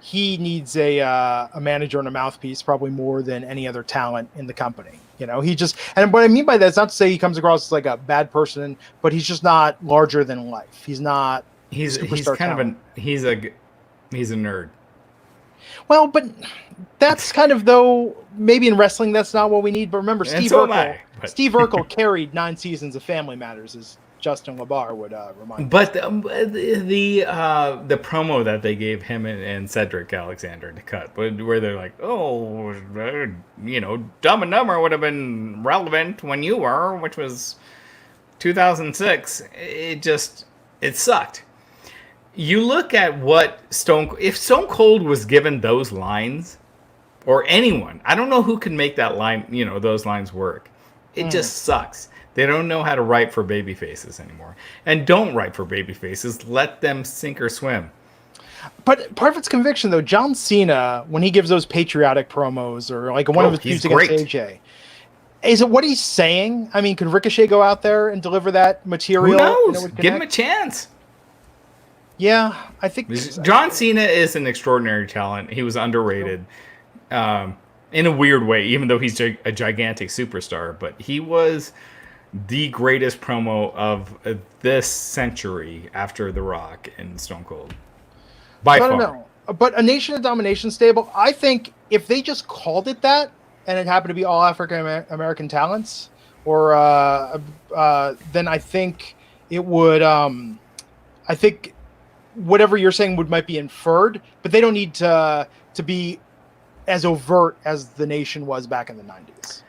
he needs a manager and a mouthpiece probably more than any other talent in the company. He just, and what I mean by that is not to say he comes across as like a bad person, but he's just not larger than life. He's not. He's kind of he's a nerd. Well, but that's kind of, though, maybe in wrestling that's not what we need. But remember, Steve Urkel carried 9 seasons of Family Matters, as Justin LaBar would remind. But the promo that they gave him and Cedric Alexander to cut, where they're like, Dumb and Dumber would have been relevant when you were, which was 2006. It sucked. You look at what if Stone Cold was given those lines, or anyone, I don't know who can make that line, those lines work. It just sucks. They don't know how to write for baby faces anymore. And don't write for baby faces. Let them sink or swim. But part of its conviction, though, John Cena, when he gives those patriotic promos, or like one of his feuds against AJ, is it what he's saying? I mean, could Ricochet go out there and deliver that material? Who knows? Give him a chance. Yeah, I think John Cena is an extraordinary talent. He was underrated in a weird way, even though he's a gigantic superstar. But he was the greatest promo of this century after The Rock and Stone Cold. By far. I don't know. But a Nation of Domination stable, I think if they just called it that, and it happened to be all African American talents, or then I think it would. I think whatever you're saying might be inferred, but they don't need to be as overt as the Nation was back in the 90s.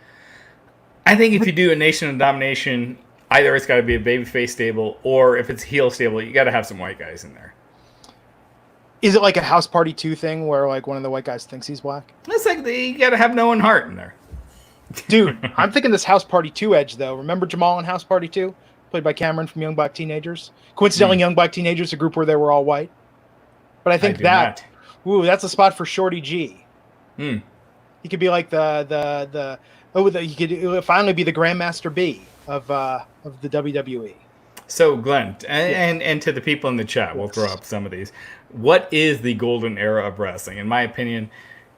I think if you do a Nation of Domination, either it's got to be a babyface stable, or if it's heel stable, you got to have some white guys in there. Is it like a House Party 2 thing where like one of the white guys thinks he's black? It's like you got to have Noah Hart in there. Dude, I'm thinking this House Party 2 edge, though. Remember Jamal in House Party 2? Played by Cameron from Young Black Teenagers? Coincidentally, Young Black Teenagers, a group where they were all white. But I think that's a spot for Shorty G. He could be like he could finally be the Grandmaster B of the WWE. So, Glenn, and to the people in the chat, we'll throw up some of these. What is the golden era of wrestling? In my opinion,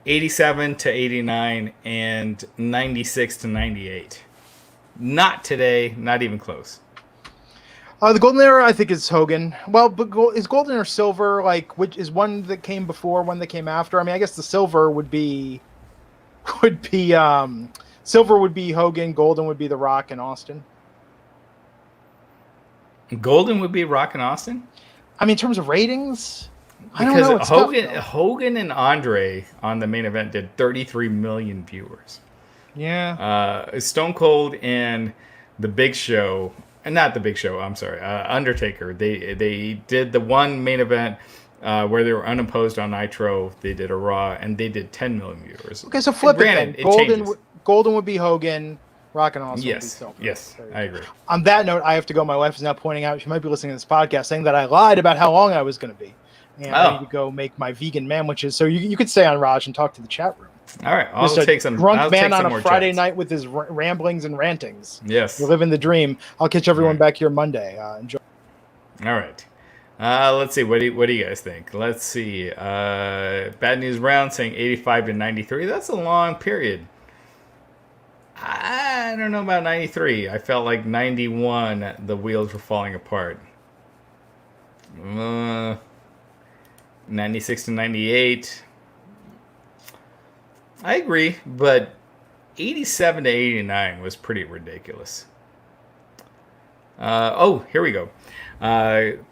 87 to 89 and 96 to 98. Not today, not even close. The golden era, I think, is Hogan. Well, but is golden or silver, like, which is one that came before, one that came after? I mean, I guess the silver would be silver would be Hogan, golden would be The Rock and Austin. Golden would be Rock and Austin? I mean, in terms of ratings, I don't know. Because Hogan and Andre on the main event did 33 million viewers. Yeah. Stone Cold and the Big Show, and not the Big Show, I'm sorry, Undertaker. They did the one main event where they were unopposed on Nitro. They did a Raw, and they did 10 million viewers. Okay, so flip it then. Golden would be Hogan. Rock and Austin. Yes, I agree. On that note, I have to go. My wife is now pointing out, she might be listening to this podcast, saying that I lied about how long I was going to be. And I need to go make my vegan sandwiches. So you could stay on, Raj, and talk to the chat room. All right, I'll take some. Drunk man on a Friday night with his ramblings and rantings. Yes. You're living the dream. I'll catch everyone back here Monday. Enjoy. All right. Let's see. What do you guys think? Let's see. Bad News Brown saying 85 to 93. That's a long period. I don't know about 93. I felt like 91, the wheels were falling apart. 96 to 98. I agree, but 87 to 89 was pretty ridiculous. Here we go.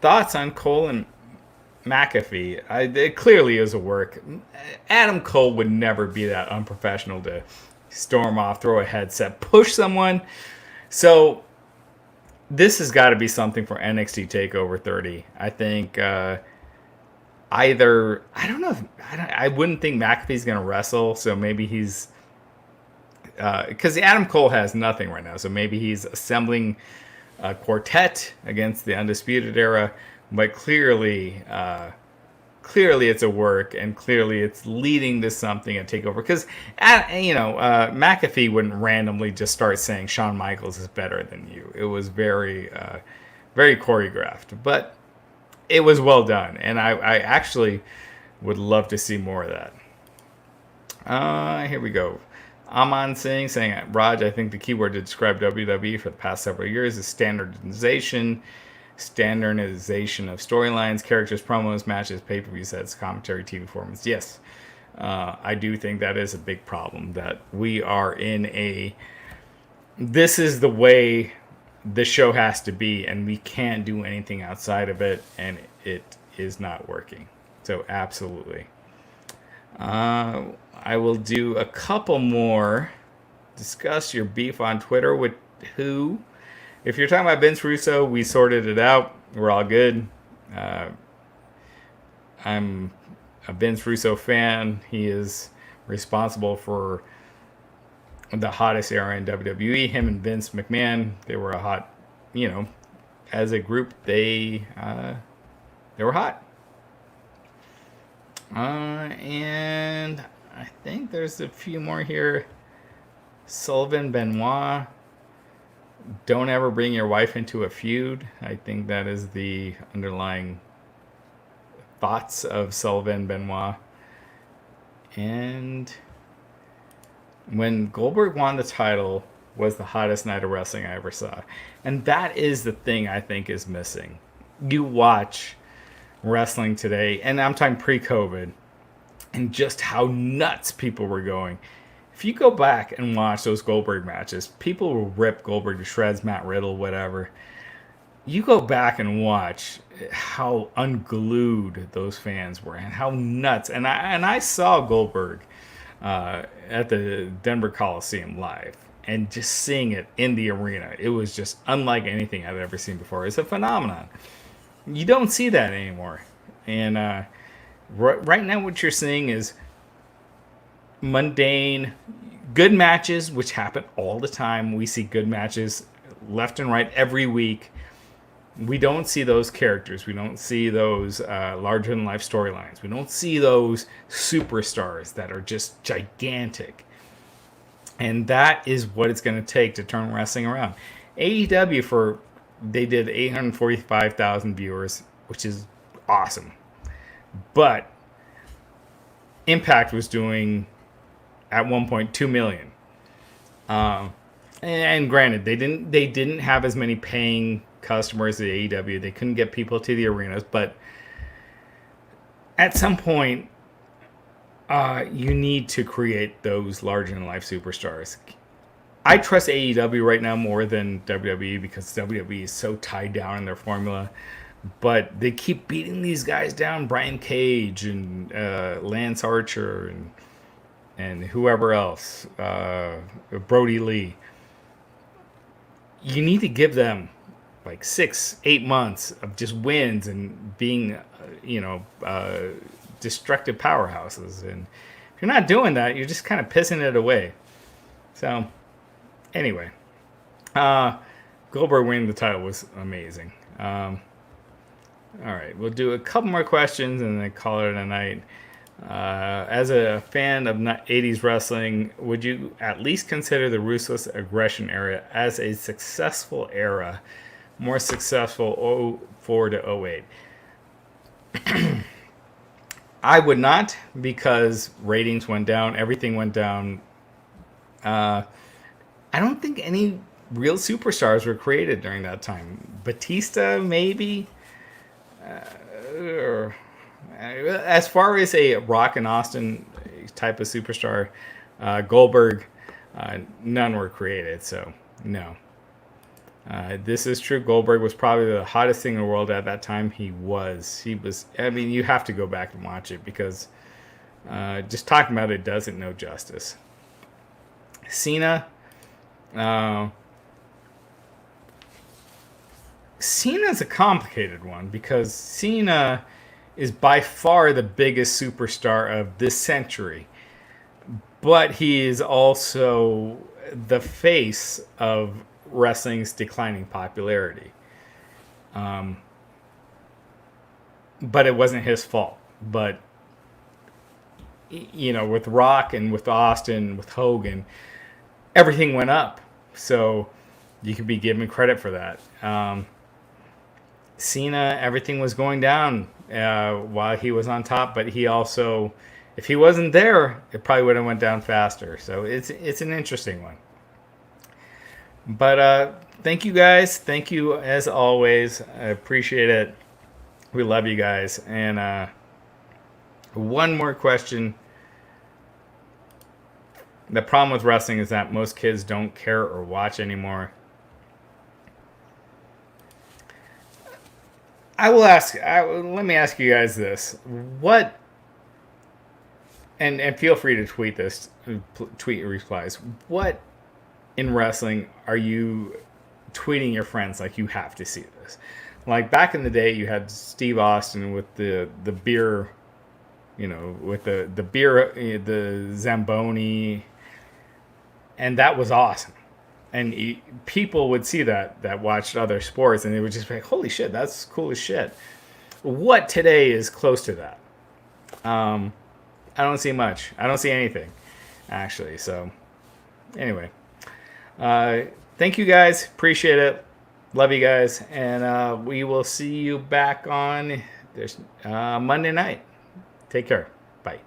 Thoughts on Cole and McAfee? It clearly is a work. Adam Cole would never be that unprofessional to storm off, throw a headset, push someone. So this has got to be something for NXT TakeOver 30. I think I don't know. I wouldn't think McAfee's going to wrestle, so maybe he's because Adam Cole has nothing right now, so maybe he's assembling a quartet against the Undisputed Era, but clearly it's a work, and clearly it's leading to something at TakeOver. Because, McAfee wouldn't randomly just start saying Shawn Michaels is better than you. It was very, very choreographed. But it was well done, and I actually would love to see more of that. Here we go. Aman Singh saying, Raj, I think the key word to describe WWE for the past several years is standardization of storylines, characters, promos, matches, pay-per-view sets, commentary, TV formats. Yes, I do think that is a big problem, that we are in this is the way the show has to be, and we can't do anything outside of it, and it is not working. So absolutely. I will do a couple more. Discuss your beef on Twitter with who? If you're talking about Vince Russo, we sorted it out. We're all good. I'm a Vince Russo fan. He is responsible for the hottest era in WWE. Him and Vince McMahon, they were a hot, as a group, they were hot. And I think there's a few more here. Sullivan Benoit. Don't ever bring your wife into a feud. I think that is the underlying thoughts of Sullivan Benoit. And when Goldberg won the title was the hottest night of wrestling I ever saw. And that is the thing I think is missing. You watch wrestling today, and I'm talking pre-COVID, and just how nuts people were going. If you go back and watch those Goldberg matches, people will rip Goldberg to shreds, Matt Riddle, whatever. You go back and watch how unglued those fans were and how nuts. And I saw Goldberg at the Denver Coliseum live, and just seeing it in the arena, it was just unlike anything I've ever seen before. It's a phenomenon. You don't see that anymore. And right now what you're seeing is mundane, good matches, which happen all the time. We see good matches left and right every week. We don't see those characters. We don't see those larger-than-life storylines. We don't see those superstars that are just gigantic. And that is what it's going to take to turn wrestling around. AEW, they did 845,000 viewers, which is awesome. But Impact was doing, at one point, 2 million. And granted, they didn't have as many paying customers at AEW. They couldn't get people to the arenas, but at some point, you need to create those larger-than-life superstars. I trust AEW right now more than WWE because WWE is so tied down in their formula. But they keep beating these guys down, Brian Cage and Lance Archer and whoever else, Brody Lee. You need to give them like 6-8 months of just wins and being, destructive powerhouses. And if you're not doing that, you're just kind of pissing it away. So, anyway, Goldberg winning the title was amazing. All right, we'll do a couple more questions and then call it a night. As a fan of 80s wrestling, would you at least consider the Ruthless Aggression era as a successful era, more successful 04 to 08? I would not, because ratings went down, everything went down. I don't think any real superstars were created during that time. Batista, maybe. As far as a Rock and Austin type of superstar, Goldberg, none were created, so no. This is true. Goldberg was probably the hottest thing in the world at that time. He was. I mean, you have to go back and watch it because just talking about it doesn't know justice. Cena. Cena's a complicated one because Cena is by far the biggest superstar of this century, but he is also the face of wrestling's declining popularity. But it wasn't his fault. But, with Rock and with Austin, with Hogan, everything went up. So you could be given credit for that. Cena, everything was going down while he was on top, but he also, if he wasn't there, it probably would have went down faster. So it's an interesting one. But thank you guys. Thank you as always. I appreciate it. We love you guys. And one more question. The problem with wrestling is that most kids don't care or watch anymore. Let me ask you guys this. What, and feel free to tweet this, tweet your replies. What in wrestling are you tweeting your friends like you have to see this? Like back in the day, you had Steve Austin with the beer, with the beer, the Zamboni, and that was awesome. And people would see that watched other sports, and they would just be like, holy shit, that's cool as shit. What today is close to that? I don't see much. I don't see anything, actually. So, anyway. Thank you, guys. Appreciate it. Love you guys. And we will see you back on Monday night. Take care. Bye.